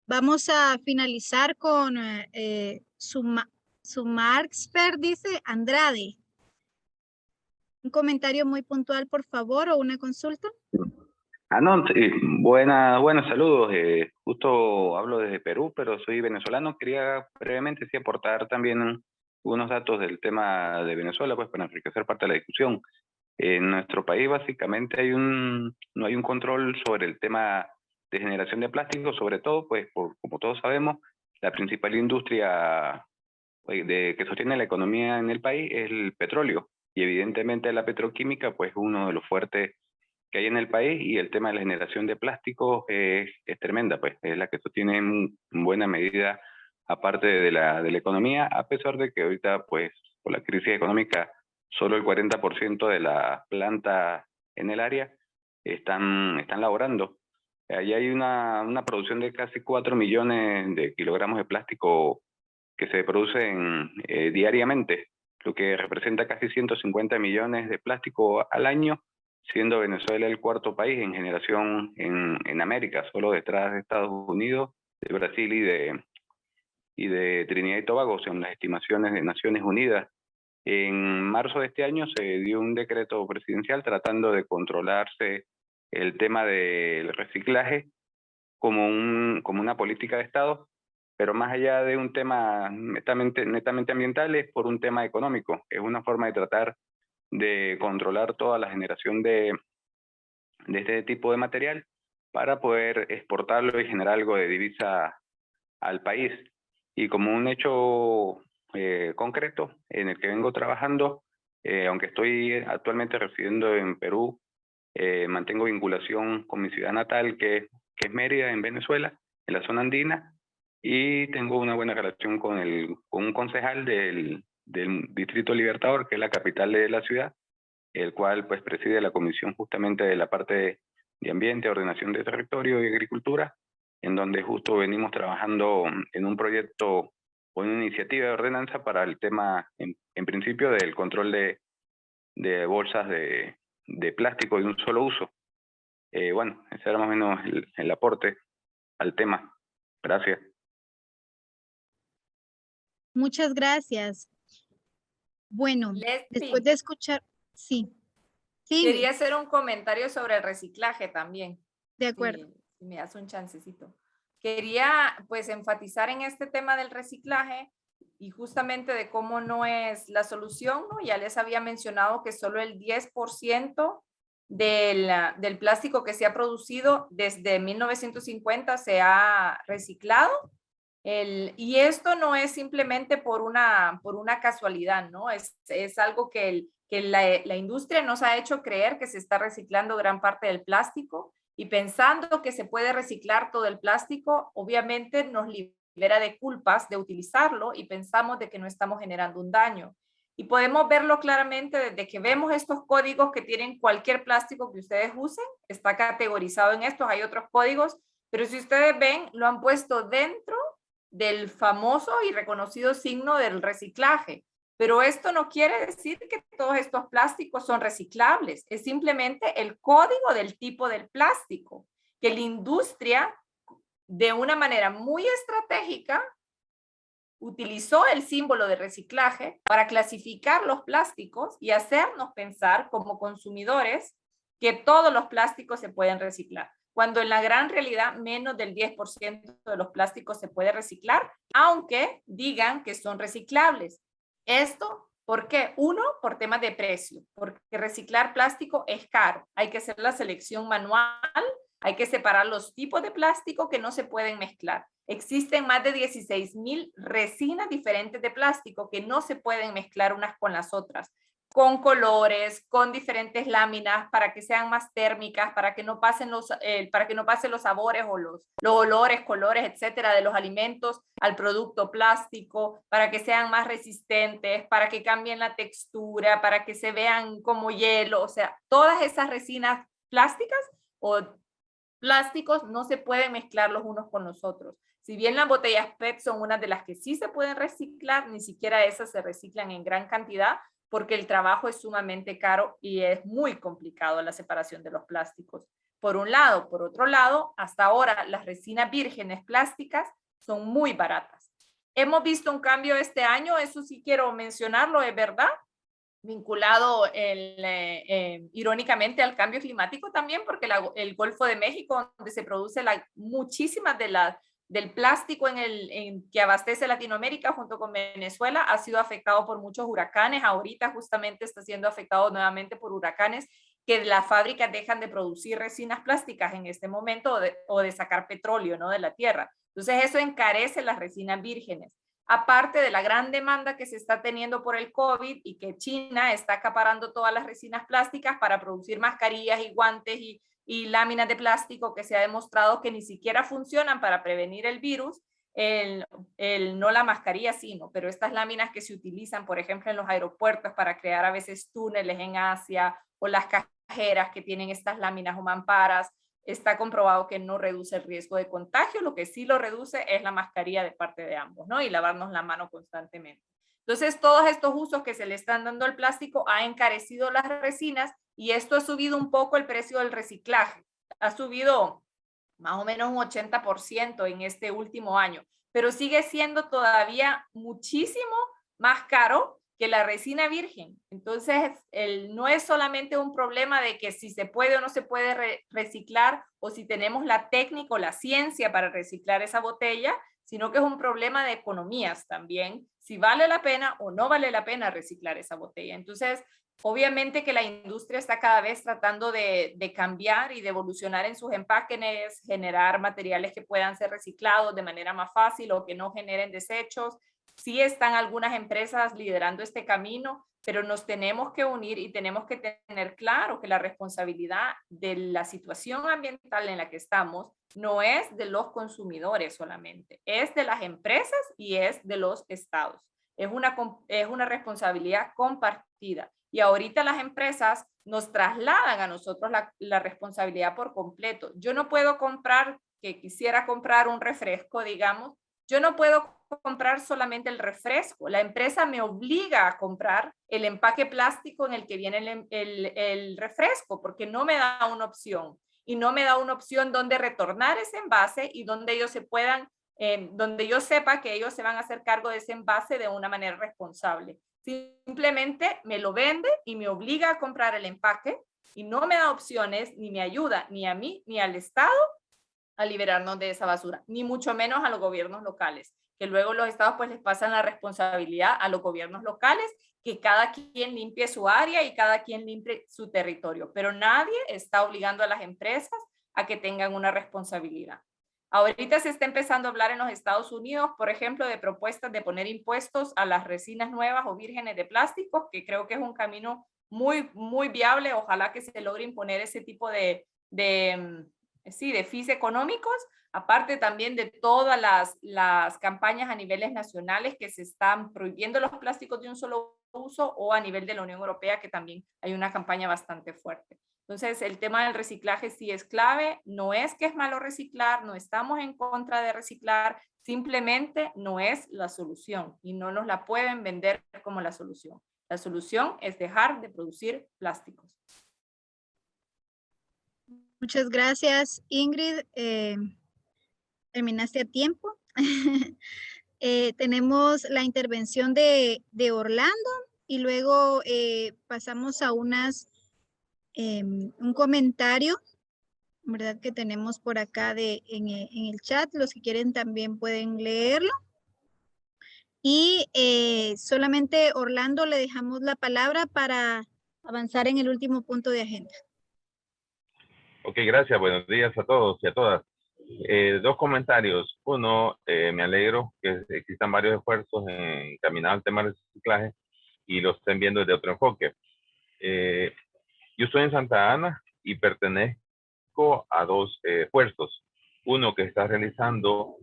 Vamos a finalizar con su Marxper, dice Andrade. Un comentario muy puntual, por favor, o una consulta. No, sí, buenos saludos. Justo hablo desde Perú, pero soy venezolano. Quería brevemente sí aportar también unos datos del tema de Venezuela, pues para enriquecer parte de la discusión. En nuestro país básicamente no hay un control sobre el tema de generación de plástico, sobre todo, pues como todos sabemos, la principal industria que sostiene la economía en el país es el petróleo. Y evidentemente la petroquímica, pues uno de los fuertes que hay en el país, y el tema de la generación de plásticos es tremenda, pues es la que sostiene en buena medida aparte de la economía, a pesar de que ahorita, pues por la crisis económica, solo el 40% de las plantas en el área están laborando. Ahí hay una producción de casi 4 millones de kilogramos de plástico que se producen diariamente, lo que representa casi 150 millones de plástico al año, siendo Venezuela el cuarto país en generación en América, solo detrás de Estados Unidos, de Brasil y de Trinidad y Tobago, según las estimaciones de Naciones Unidas. En marzo de este año se dio un decreto presidencial tratando de controlarse el tema del reciclaje como una política de Estado, pero más allá de un tema netamente ambiental, es por un tema económico. Es una forma de tratar de controlar toda la generación de este tipo de material para poder exportarlo y generar algo de divisa al país. Y como un hecho concreto en el que vengo trabajando, aunque estoy actualmente residiendo en Perú, mantengo vinculación con mi ciudad natal, que es Mérida, en Venezuela, en la zona andina, y tengo una buena relación con un concejal del Distrito Libertador, que es la capital de la ciudad, el cual pues preside la comisión justamente de la parte de ambiente, ordenación de territorio y agricultura, en donde justo venimos trabajando en un proyecto o una iniciativa de ordenanza para el tema, en principio, del control de bolsas de plástico de un solo uso. Bueno, ese era más o menos el aporte al tema. Gracias. Muchas gracias. Bueno, Leslie, después de escuchar, sí. Sí, quería hacer un comentario sobre el reciclaje también. de acuerdo. Si me das un chancecito. Quería pues enfatizar en este tema del reciclaje y justamente de cómo no es la solución, ¿no? Ya les había mencionado que solo el 10% del plástico que se ha producido desde 1950 se ha reciclado. Y esto no es simplemente por una casualidad, ¿no? Es algo que la industria nos ha hecho creer que se está reciclando gran parte del plástico, y pensando que se puede reciclar todo el plástico, obviamente nos libera de culpas de utilizarlo y pensamos de que no estamos generando un daño. Y podemos verlo claramente desde que vemos estos códigos que tienen cualquier plástico que ustedes usen, está categorizado en estos, hay otros códigos, pero si ustedes ven, lo han puesto dentro del famoso y reconocido signo del reciclaje. Pero esto no quiere decir que todos estos plásticos son reciclables, es simplemente el código del tipo del plástico, que la industria, de una manera muy estratégica, utilizó el símbolo de reciclaje para clasificar los plásticos y hacernos pensar como consumidores que todos los plásticos se pueden reciclar, cuando en la gran realidad menos del 10% de los plásticos se puede reciclar, aunque digan que son reciclables. Esto, ¿por qué? Uno, por temas de precio, porque reciclar plástico es caro. Hay que hacer la selección manual, hay que separar los tipos de plástico que no se pueden mezclar. Existen más de 16,000 resinas diferentes de plástico que no se pueden mezclar unas con las otras, con colores, con diferentes láminas para que sean más térmicas, para que no pasen los sabores o los olores, colores, etcétera, de los alimentos al producto plástico, para que sean más resistentes, para que cambien la textura, para que se vean como hielo. O sea, todas esas resinas plásticas o plásticos no se pueden mezclar los unos con los otros. Si bien las botellas PET son unas de las que sí se pueden reciclar, ni siquiera esas se reciclan en gran cantidad, porque el trabajo es sumamente caro y es muy complicado la separación de los plásticos. Por un lado. Por otro lado, hasta ahora las resinas vírgenes plásticas son muy baratas. Hemos visto un cambio este año, eso sí quiero mencionarlo, es verdad, vinculado irónicamente al cambio climático también, porque el Golfo de México, donde se produce muchísimas del plástico que abastece Latinoamérica junto con Venezuela, ha sido afectado por muchos huracanes. Ahorita justamente está siendo afectado nuevamente por huracanes, que las fábricas dejan de producir resinas plásticas en este momento o de sacar petróleo, ¿no?, de la tierra. Entonces eso encarece las resinas vírgenes. Aparte de la gran demanda que se está teniendo por el COVID y que China está acaparando todas las resinas plásticas para producir mascarillas y guantes y láminas de plástico que se ha demostrado que ni siquiera funcionan para prevenir el virus, no la mascarilla sino, pero estas láminas que se utilizan, por ejemplo, en los aeropuertos para crear a veces túneles en Asia, o las cajeras que tienen estas láminas o mamparas, está comprobado que no reduce el riesgo de contagio. Lo que sí lo reduce es la mascarilla de parte de ambos, ¿no? Y lavarnos la mano constantemente. Entonces, todos estos usos que se le están dando al plástico ha encarecido las resinas y esto ha subido un poco el precio del reciclaje. Ha subido más o menos un 80% en este último año, pero sigue siendo todavía muchísimo más caro que la resina virgen. Entonces, no es solamente un problema de que si se puede o no se puede reciclar, o si tenemos la técnica o la ciencia para reciclar esa botella, sino que es un problema de economías también, si vale la pena o no vale la pena reciclar esa botella. Entonces, obviamente que la industria está cada vez tratando de cambiar y de evolucionar en sus empaques, generar materiales que puedan ser reciclados de manera más fácil o que no generen desechos. Sí están algunas empresas liderando este camino, pero nos tenemos que unir y tenemos que tener claro que la responsabilidad de la situación ambiental en la que estamos no es de los consumidores solamente, es de las empresas y es de los estados. Es una responsabilidad compartida. Y ahorita las empresas nos trasladan a nosotros la responsabilidad por completo. Yo no puedo quisiera comprar un refresco, digamos, yo no puedo comprar solamente el refresco. La empresa me obliga a comprar el empaque plástico en el que viene el refresco, porque no me da una opción. Y no me da una opción donde retornar ese envase y donde ellos donde yo sepa que ellos se van a hacer cargo de ese envase de una manera responsable. Simplemente me lo vende y me obliga a comprar el empaque y no me da opciones, ni me ayuda ni a mí ni al Estado a liberarnos de esa basura, ni mucho menos a los gobiernos locales, que luego los estados pues les pasan la responsabilidad a los gobiernos locales, que cada quien limpie su área y cada quien limpie su territorio, pero nadie está obligando a las empresas a que tengan una responsabilidad. Ahorita se está empezando a hablar en los Estados Unidos, por ejemplo, de propuestas de poner impuestos a las resinas nuevas o vírgenes de plásticos, que creo que es un camino muy, muy viable. Ojalá que se logre imponer ese tipo de fees económicos, aparte también de todas las campañas a niveles nacionales que se están prohibiendo los plásticos de un solo uso, o a nivel de la Unión Europea, que también hay una campaña bastante fuerte. Entonces, el tema del reciclaje sí es clave. No es que es malo reciclar, no estamos en contra de reciclar, simplemente no es la solución y no nos la pueden vender como la solución. La solución es dejar de producir plásticos. Muchas gracias, Ingrid. Terminaste a tiempo. Tenemos la intervención de Orlando y luego pasamos a un comentario, ¿verdad? Que tenemos por acá en el chat. Los que quieren también pueden leerlo. Y solamente Orlando le dejamos la palabra para avanzar en el último punto de agenda. Ok, gracias. Buenos días a todos y a todas. Dos comentarios. Uno, me alegro que existan varios esfuerzos encaminados al tema del reciclaje y los estén viendo desde otro enfoque. Yo estoy en Santa Ana y pertenezco a dos esfuerzos. Uno que está realizando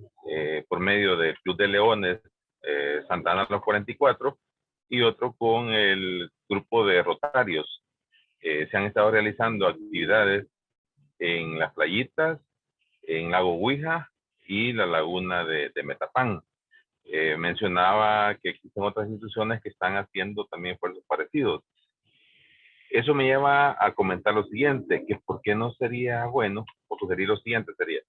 por medio del Club de Leones Santa Ana los 44 y otro con el grupo de Rotarios. Se han estado realizando actividades en las playitas, en Lago Huija y la laguna de Metapán. Mencionaba que existen otras instituciones que están haciendo también esfuerzos parecidos. Eso me lleva a comentar lo siguiente, que por qué no sería bueno, o sugerir lo siguiente sería,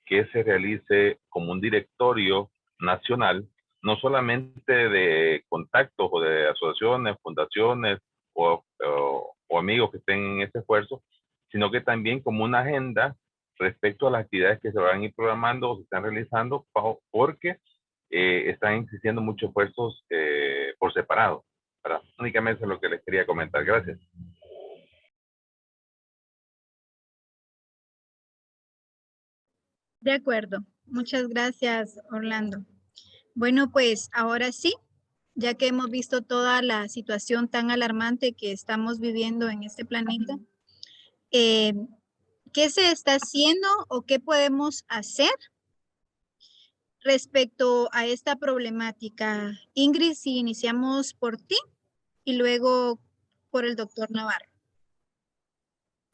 que se realice como un directorio nacional, no solamente de contactos o de asociaciones, fundaciones o amigos que estén en este esfuerzo, sino que también como una agenda respecto a las actividades que se van a ir programando o se están realizando, porque están existiendo muchos esfuerzos por separado. Únicamente es lo que les quería comentar. Gracias. De acuerdo. Muchas gracias, Orlando. Bueno, pues ahora sí, ya que hemos visto toda la situación tan alarmante que estamos viviendo en este planeta, ¿qué se está haciendo o qué podemos hacer respecto a esta problemática? Ingrid, si iniciamos por ti y luego por el doctor Navarro.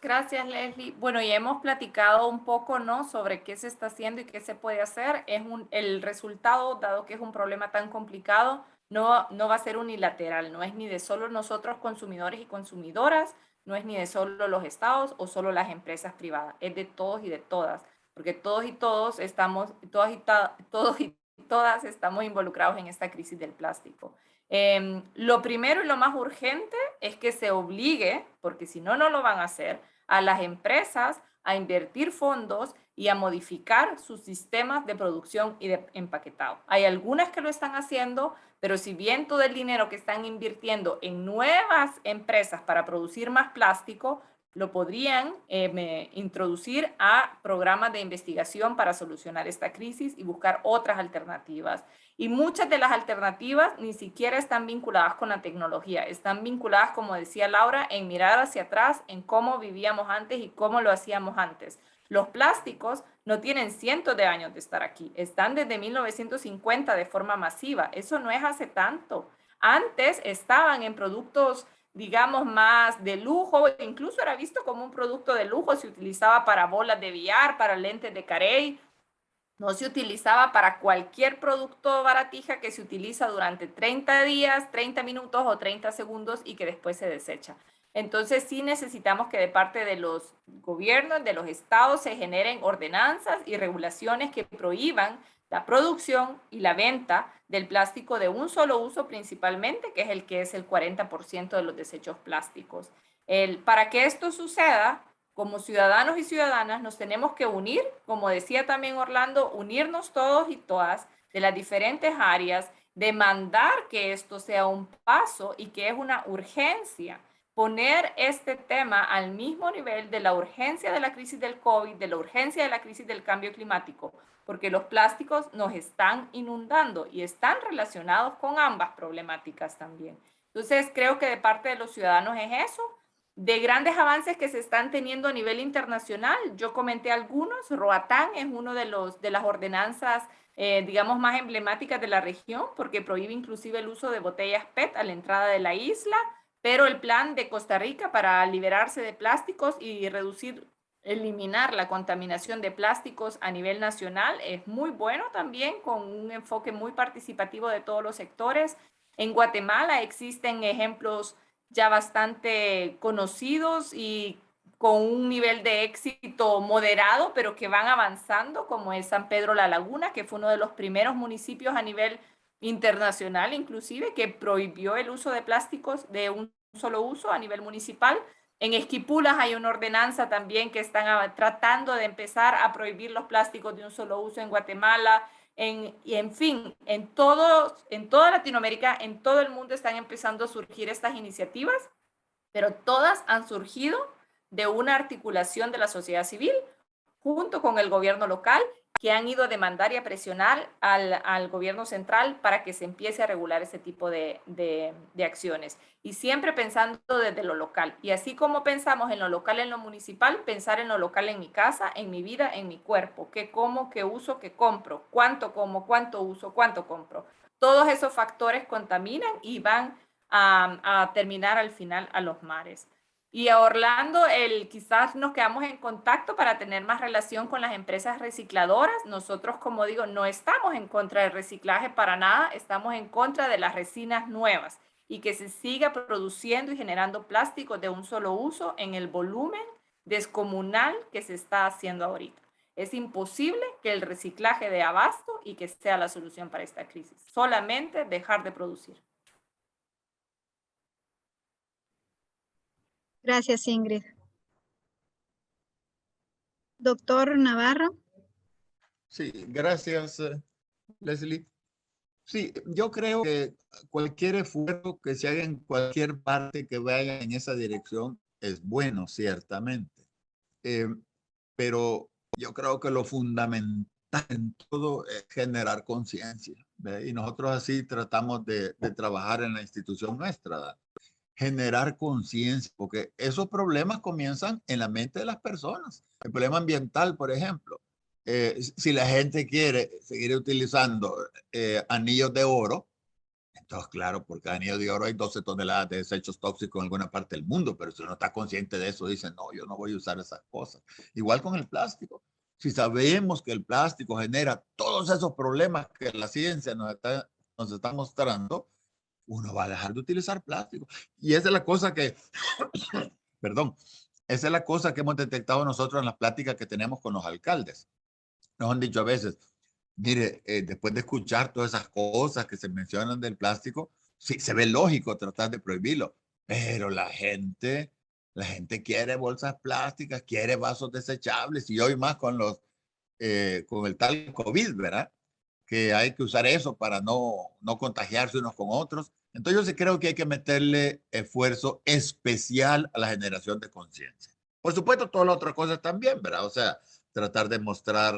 Gracias, Leslie. Bueno, ya hemos platicado un poco, ¿no?, sobre qué se está haciendo y qué se puede hacer. El resultado, dado que es un problema tan complicado, no va a ser unilateral, no es ni de solo nosotros consumidores y consumidoras, no es ni de solo los estados o solo las empresas privadas, es de todos y de todas, porque todos y todos estamos, todos y todas estamos involucrados en esta crisis del plástico. Lo primero y lo más urgente es que se obligue, porque si no, no lo van a hacer, a las empresas a invertir fondos y a modificar sus sistemas de producción y de empaquetado. Hay algunas que lo están haciendo, pero si bien todo el dinero que están invirtiendo en nuevas empresas para producir más plástico, lo podrían introducir a programas de investigación para solucionar esta crisis y buscar otras alternativas. Y muchas de las alternativas ni siquiera están vinculadas con la tecnología, están vinculadas, como decía Laura, en mirar hacia atrás, en cómo vivíamos antes y cómo lo hacíamos antes. Los plásticos no tienen cientos de años de estar aquí, están desde 1950 de forma masiva, eso no es hace tanto. Antes estaban en productos, digamos, más de lujo, incluso era visto como un producto de lujo, se utilizaba para bolas de billar, para lentes de Carey, no se utilizaba para cualquier producto baratija que se utiliza durante 30 días, 30 minutos o 30 segundos y que después se desecha. Entonces sí necesitamos que de parte de los gobiernos, de los estados, se generen ordenanzas y regulaciones que prohíban la producción y la venta del plástico de un solo uso principalmente, que es el 40% de los desechos plásticos. Para que esto suceda, como ciudadanos y ciudadanas nos tenemos que unir, como decía también Orlando, unirnos todos y todas de las diferentes áreas, demandar que esto sea un paso y que es una urgencia. Poner este tema al mismo nivel de la urgencia de la crisis del COVID, de la urgencia de la crisis del cambio climático, porque los plásticos nos están inundando y están relacionados con ambas problemáticas también. Entonces, creo que de parte de los ciudadanos es eso. De grandes avances que se están teniendo a nivel internacional, yo comenté algunos. Roatán es uno de las ordenanzas, digamos, más emblemáticas de la región, porque prohíbe inclusive el uso de botellas PET a la entrada de la isla, pero el plan de Costa Rica para liberarse de plásticos y eliminar la contaminación de plásticos a nivel nacional es muy bueno también, con un enfoque muy participativo de todos los sectores. En Guatemala existen ejemplos ya bastante conocidos y con un nivel de éxito moderado, pero que van avanzando, como es San Pedro La Laguna, que fue uno de los primeros municipios a nivel internacional, inclusive, que prohibió el uso de plásticos de un solo uso a nivel municipal. En Esquipulas hay una ordenanza también que están tratando de empezar a prohibir los plásticos de un solo uso en Guatemala. Y en fin, en toda Latinoamérica, en todo el mundo están empezando a surgir estas iniciativas, pero todas han surgido de una articulación de la sociedad civil junto con el gobierno local, que han ido a demandar y a presionar al gobierno central para que se empiece a regular ese tipo de acciones. Y siempre pensando desde lo local. Y así como pensamos en lo local, en lo municipal, pensar en lo local en mi casa, en mi vida, en mi cuerpo. ¿Qué como, qué uso, qué compro? ¿Cuánto como, cuánto uso, cuánto compro? Todos esos factores contaminan y van a terminar al final a los mares. Y a Orlando, quizás nos quedamos en contacto para tener más relación con las empresas recicladoras. Nosotros, como digo, no estamos en contra del reciclaje para nada, estamos en contra de las resinas nuevas y que se siga produciendo y generando plásticos de un solo uso en el volumen descomunal que se está haciendo ahorita. Es imposible que el reciclaje dé abasto y que sea la solución para esta crisis. Solamente dejar de producir. Gracias, Ingrid. Doctor Navarro. Sí, gracias, Leslie. Sí, yo creo que cualquier esfuerzo que se haga en cualquier parte que vaya en esa dirección es bueno, ciertamente. Pero yo creo que lo fundamental en todo es generar conciencia. Y nosotros así tratamos de trabajar en la institución nuestra, ¿verdad? Generar conciencia, porque esos problemas comienzan en la mente de las personas. El problema ambiental, por ejemplo, si la gente quiere seguir utilizando anillos de oro, entonces, claro, porque anillos de oro hay 12 toneladas de desechos tóxicos en alguna parte del mundo, pero si uno está consciente de eso, dice, no, yo no voy a usar esas cosas. Igual con el plástico. Si sabemos que el plástico genera todos esos problemas que la ciencia nos está mostrando, uno va a dejar de utilizar plástico. Y esa es la cosa que, perdón, esa es la cosa que hemos detectado nosotros en las pláticas que tenemos con los alcaldes. Nos han dicho a veces, mire, después de escuchar todas esas cosas que se mencionan del plástico, sí, se ve lógico tratar de prohibirlo, pero la gente quiere bolsas plásticas, quiere vasos desechables y hoy más con con el tal COVID, ¿verdad? Que hay que usar eso para no contagiarse unos con otros. Entonces yo sí creo que hay que meterle esfuerzo especial a la generación de conciencia. Por supuesto, todas las otras cosas también, ¿verdad? O sea, tratar de mostrar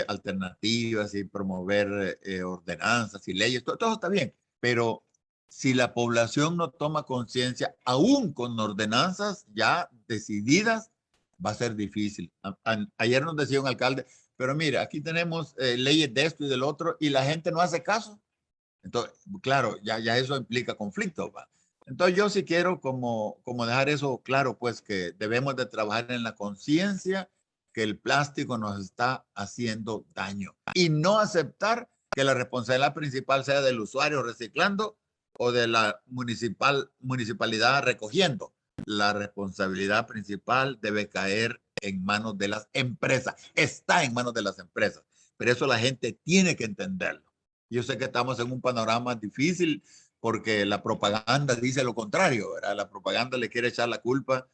alternativas y promover ordenanzas y leyes, todo está bien, pero si la población no toma conciencia, aún con ordenanzas ya decididas, va a ser difícil. Ayer nos decía un alcalde, pero mira, aquí tenemos leyes de esto y del otro y la gente no hace caso. Entonces, claro, ya eso implica conflicto, ¿va? Entonces yo sí quiero como dejar eso claro, pues que debemos de trabajar en la conciencia que el plástico nos está haciendo daño y no aceptar que la responsabilidad principal sea del usuario reciclando o de la municipalidad recogiendo. La responsabilidad principal debe caer en manos de las empresas, está en manos de las empresas, pero eso la gente tiene que entenderlo. Yo sé que estamos en un panorama difícil porque la propaganda dice lo contrario, ¿verdad? La propaganda le quiere echar la culpa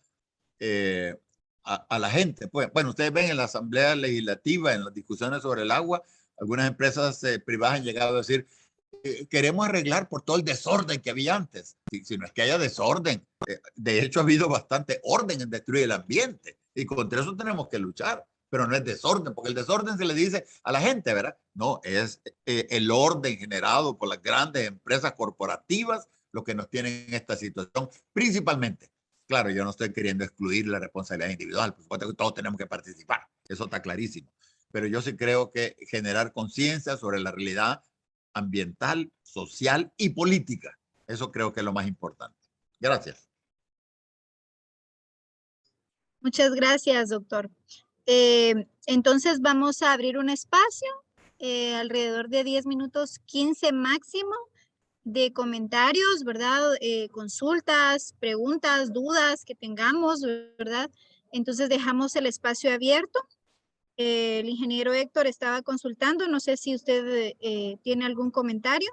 a la gente. Pues, bueno, ustedes ven en la Asamblea Legislativa, en las discusiones sobre el agua, algunas empresas privadas han llegado a decir, queremos arreglar por todo el desorden que había antes. Si no es que haya desorden, de hecho ha habido bastante orden en destruir el ambiente y contra eso tenemos que luchar, pero no es desorden, porque el desorden se le dice a la gente, ¿verdad? No, es el orden generado por las grandes empresas corporativas lo que nos tienen en esta situación, principalmente. Claro, yo no estoy queriendo excluir la responsabilidad individual, por supuesto que todos tenemos que participar, eso está clarísimo, pero yo sí creo que generar conciencia sobre la realidad ambiental, social y política. Eso creo que es lo más importante. Gracias. Muchas gracias, doctor. Entonces vamos a abrir un espacio, alrededor de 10 minutos, 15 máximo, de comentarios, ¿verdad? Consultas, preguntas, dudas que tengamos, ¿verdad? Entonces dejamos el espacio abierto. El ingeniero Héctor estaba consultando, no sé si usted tiene algún comentario.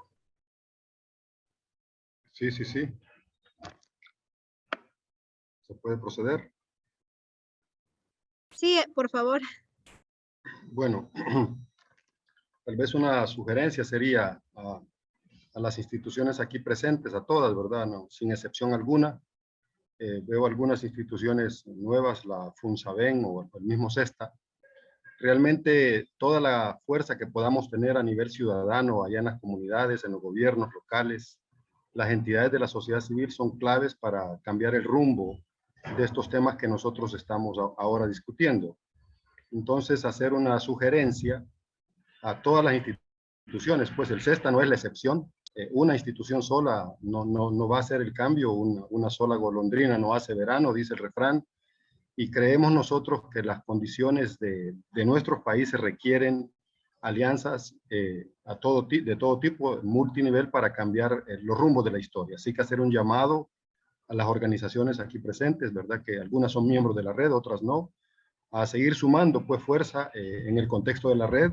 Sí. Se puede proceder. Sí, por favor. Bueno, tal vez una sugerencia sería a las instituciones aquí presentes, a todas, ¿verdad? No, sin excepción alguna. Veo algunas instituciones nuevas, la FUNSABEN o el mismo CESTA. Realmente toda la fuerza que podamos tener a nivel ciudadano, allá en las comunidades, en los gobiernos locales, las entidades de la sociedad civil son claves para cambiar el rumbo de estos temas que nosotros estamos ahora discutiendo. Entonces, hacer una sugerencia a todas las instituciones, pues el CESTA no es la excepción. Una institución sola no va a hacer el cambio, una sola golondrina no hace verano, dice el refrán, y creemos nosotros que las condiciones de nuestros países requieren alianzas de todo tipo, multinivel, para cambiar los rumbos de la historia. Así que hacer un llamado a las organizaciones aquí presentes, ¿verdad? Que algunas son miembros de la red, otras no, a seguir sumando pues fuerza en el contexto de la red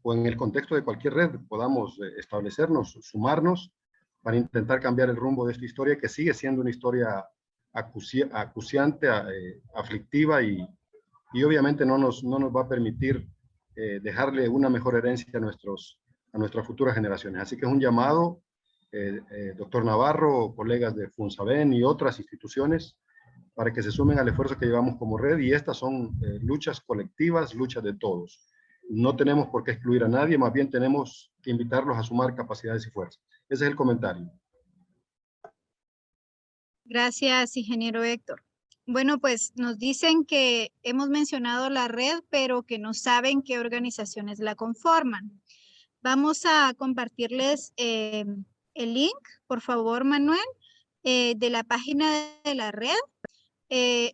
o en el contexto de cualquier red, podamos establecernos, sumarnos para intentar cambiar el rumbo de esta historia, que sigue siendo una historia acuciante, aflictiva, y obviamente no nos va a permitir dejarle una mejor herencia a nuestras futuras generaciones. Así que es un llamado, doctor Navarro, colegas de FUNSABEN y otras instituciones, para que se sumen al esfuerzo que llevamos como red, y estas son luchas colectivas, luchas de todos. No tenemos por qué excluir a nadie, más bien tenemos que invitarlos a sumar capacidades y fuerzas. Ese es el comentario. Gracias, ingeniero Héctor. Bueno, pues nos dicen que hemos mencionado la red, pero que no saben qué organizaciones la conforman. Vamos a compartirles el link, por favor, Manuel, de la página de la red.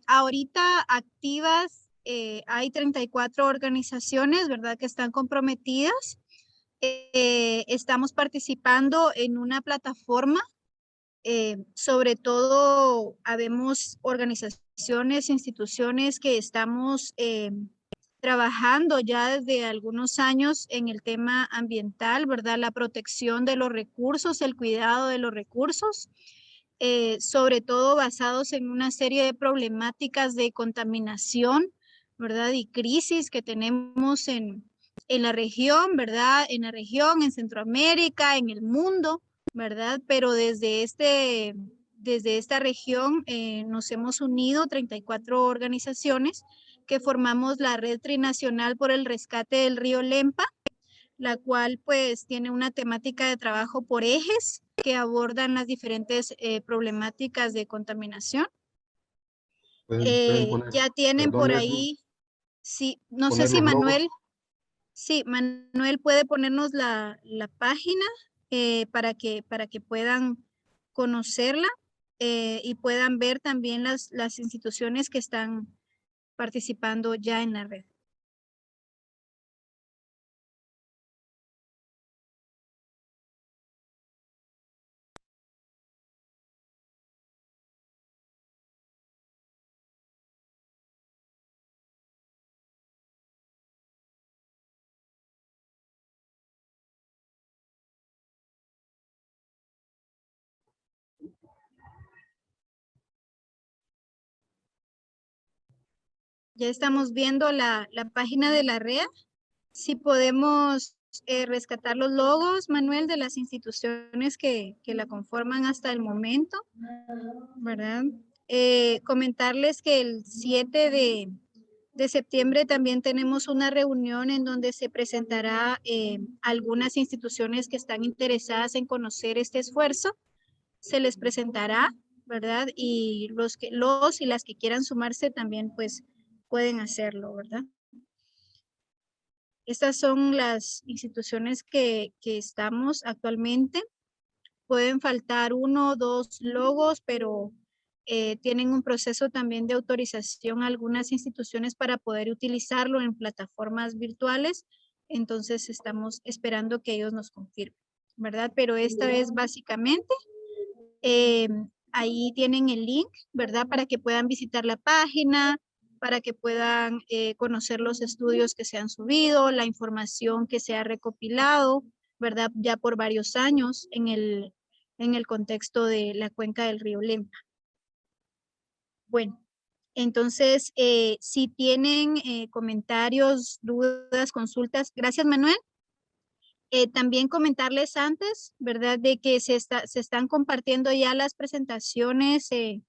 Ahorita activas hay 34 organizaciones, ¿verdad?, que están comprometidas. Estamos participando en una plataforma. Sobre todo, habemos organizaciones, instituciones que estamos trabajando ya desde algunos años en el tema ambiental, ¿verdad? La protección de los recursos, el cuidado de los recursos, sobre todo basados en una serie de problemáticas de contaminación, ¿verdad? Y crisis que tenemos en la región, ¿verdad? En la región, en Centroamérica, en el mundo, ¿verdad? Pero desde esta región nos hemos unido 34 organizaciones que formamos la Red Trinacional por el Rescate del Río Lempa, la cual pues tiene una temática de trabajo por ejes que abordan las diferentes problemáticas de contaminación. ¿Pueden poner, Ya tienen perdón, por Leslie, ahí, sí, no sé poner si los logos? Manuel puede ponernos la página para que puedan conocerla y puedan ver también las instituciones que están participando ya en la red. Ya estamos viendo la página de la red. Si podemos rescatar los logos, Manuel, de las instituciones que la conforman hasta el momento, ¿verdad? Comentarles que el 7 de septiembre también tenemos una reunión en donde se presentará algunas instituciones que están interesadas en conocer este esfuerzo. Se les presentará, ¿verdad? Y los y las que quieran sumarse también pues pueden hacerlo, ¿verdad? Estas son las instituciones que estamos actualmente. Pueden faltar 1 o 2 logos, pero tienen un proceso también de autorización algunas instituciones para poder utilizarlo en plataformas virtuales. Entonces estamos esperando que ellos nos confirmen, ¿verdad? Pero esta es básicamente, ahí tienen el link, ¿verdad? Para que puedan visitar la página, para que puedan conocer los estudios que se han subido, la información que se ha recopilado, ¿verdad? Ya por varios años en el contexto de la cuenca del río Lempa. Bueno, entonces, si tienen comentarios, dudas, consultas, gracias Manuel. También comentarles antes, ¿verdad? De que se están compartiendo ya las presentaciones y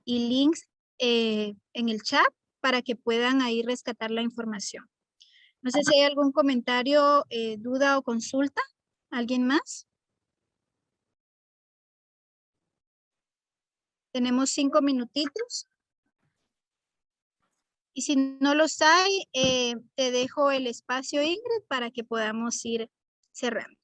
links en el chat para que puedan ahí rescatar la información. No sé si hay algún comentario, duda o consulta. ¿Alguien más? Tenemos 5 minutitos. Y si no los hay, te dejo el espacio, Ingrid, para que podamos ir cerrando.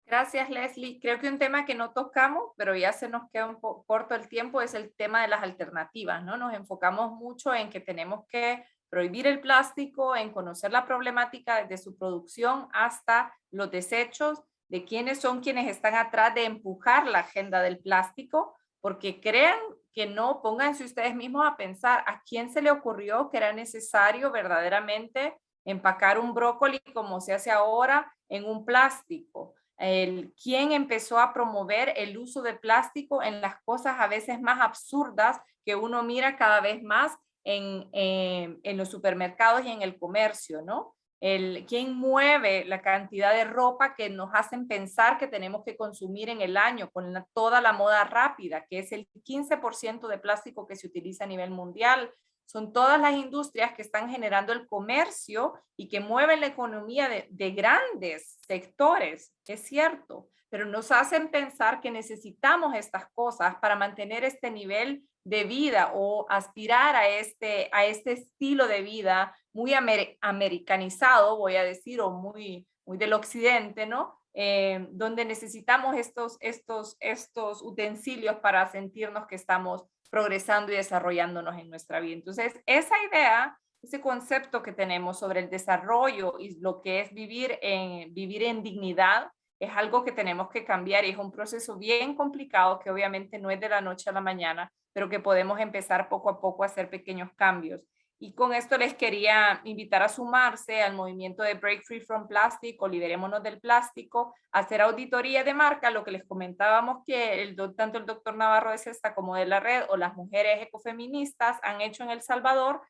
Gracias, Leslie. Creo que un tema que no tocamos, pero ya se nos queda un poco corto el tiempo, es el tema de las alternativas, ¿no? Nos enfocamos mucho en que tenemos que prohibir el plástico, en conocer la problemática desde su producción hasta los desechos, de quiénes son quienes están atrás de empujar la agenda del plástico, porque crean que no, pónganse ustedes mismos a pensar a quién se le ocurrió que era necesario verdaderamente empacar un brócoli como se hace ahora en un plástico. Quién empezó a promover el uso de plástico en las cosas a veces más absurdas que uno mira cada vez más en los supermercados y en el comercio, ¿no? Quién mueve la cantidad de ropa que nos hacen pensar que tenemos que consumir en el año con toda la moda rápida, que es el 15% de plástico que se utiliza a nivel mundial. Son todas las industrias que están generando el comercio y que mueven la economía de grandes sectores, es cierto, pero nos hacen pensar que necesitamos estas cosas para mantener este nivel de vida o aspirar a este estilo de vida muy americanizado, voy a decir, o muy del occidente, ¿no? Donde necesitamos estos utensilios para sentirnos que estamos progresando y desarrollándonos en nuestra vida. Entonces, esa idea, ese concepto que tenemos sobre el desarrollo y lo que es vivir en dignidad, es algo que tenemos que cambiar y es un proceso bien complicado que obviamente no es de la noche a la mañana, pero que podemos empezar poco a poco a hacer pequeños cambios. Y con esto les quería invitar a sumarse al movimiento de Break Free from Plastic o Liberémonos del Plástico, a hacer auditoría de marca, lo que les comentábamos que tanto el doctor Navarro de Cesta como de la red o las mujeres ecofeministas han hecho en El Salvador.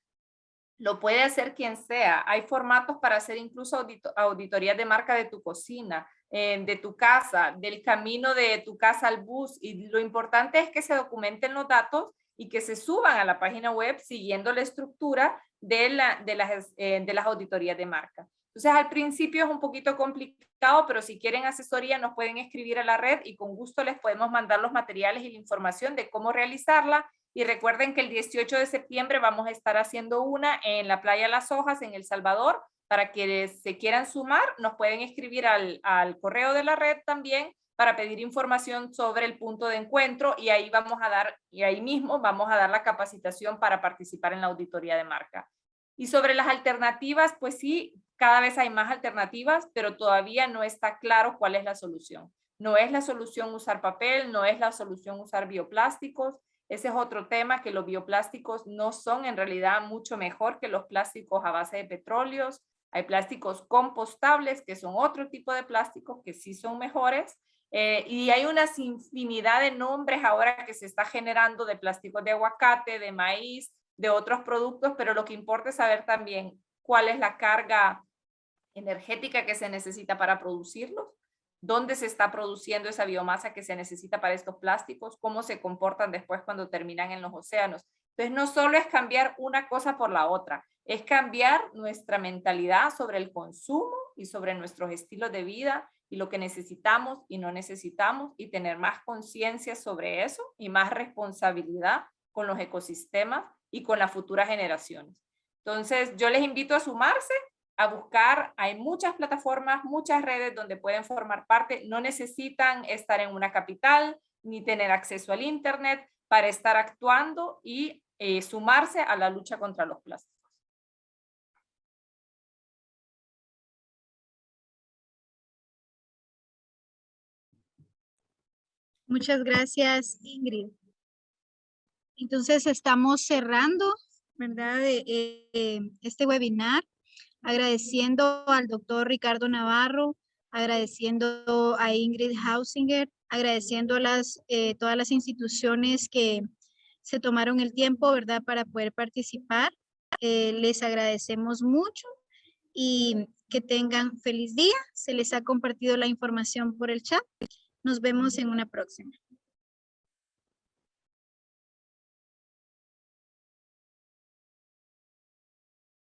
Lo puede hacer quien sea. Hay formatos para hacer incluso auditorías de marca de tu cocina, de tu casa, del camino de tu casa al bus. Y lo importante es que se documenten los datos y que se suban a la página web siguiendo la estructura de las auditorías de marca. Entonces, al principio es un poquito complicado, pero si quieren asesoría nos pueden escribir a la red y con gusto les podemos mandar los materiales y la información de cómo realizarla. Y recuerden que el 18 de septiembre vamos a estar haciendo una en la playa Las Hojas en El Salvador. Para quienes se quieran sumar, nos pueden escribir al correo de la red también para pedir información sobre el punto de encuentro y ahí mismo vamos a dar la capacitación para participar en la auditoría de marca. Y sobre las alternativas, pues sí, cada vez hay más alternativas, pero todavía no está claro cuál es la solución. No es la solución usar papel, no es la solución usar bioplásticos. Ese es otro tema, que los bioplásticos no son en realidad mucho mejor que los plásticos a base de petróleos. Hay plásticos compostables, que son otro tipo de plásticos que sí son mejores. Y hay una infinidad de nombres ahora que se está generando de plásticos de aguacate, de maíz, de otros productos, pero lo que importa es saber también cuál es la carga energética que se necesita para producirlos, dónde se está produciendo esa biomasa que se necesita para estos plásticos, cómo se comportan después cuando terminan en los océanos. Entonces, no solo es cambiar una cosa por la otra, es cambiar nuestra mentalidad sobre el consumo y sobre nuestros estilos de vida y lo que necesitamos y no necesitamos y tener más conciencia sobre eso y más responsabilidad con los ecosistemas y con las futuras generaciones. Entonces, yo les invito a sumarse, a buscar. Hay muchas plataformas, muchas redes donde pueden formar parte. No necesitan estar en una capital ni tener acceso al internet para estar actuando y sumarse a la lucha contra los plásticos. Muchas gracias, Ingrid. Entonces estamos cerrando ¿verdad? Este webinar, agradeciendo al doctor Ricardo Navarro, agradeciendo a Ingrid Hausinger, agradeciendo a todas las instituciones que se tomaron el tiempo, ¿verdad?, para poder participar. Les agradecemos mucho y que tengan feliz día. Se les ha compartido la información por el chat. Nos vemos en una próxima.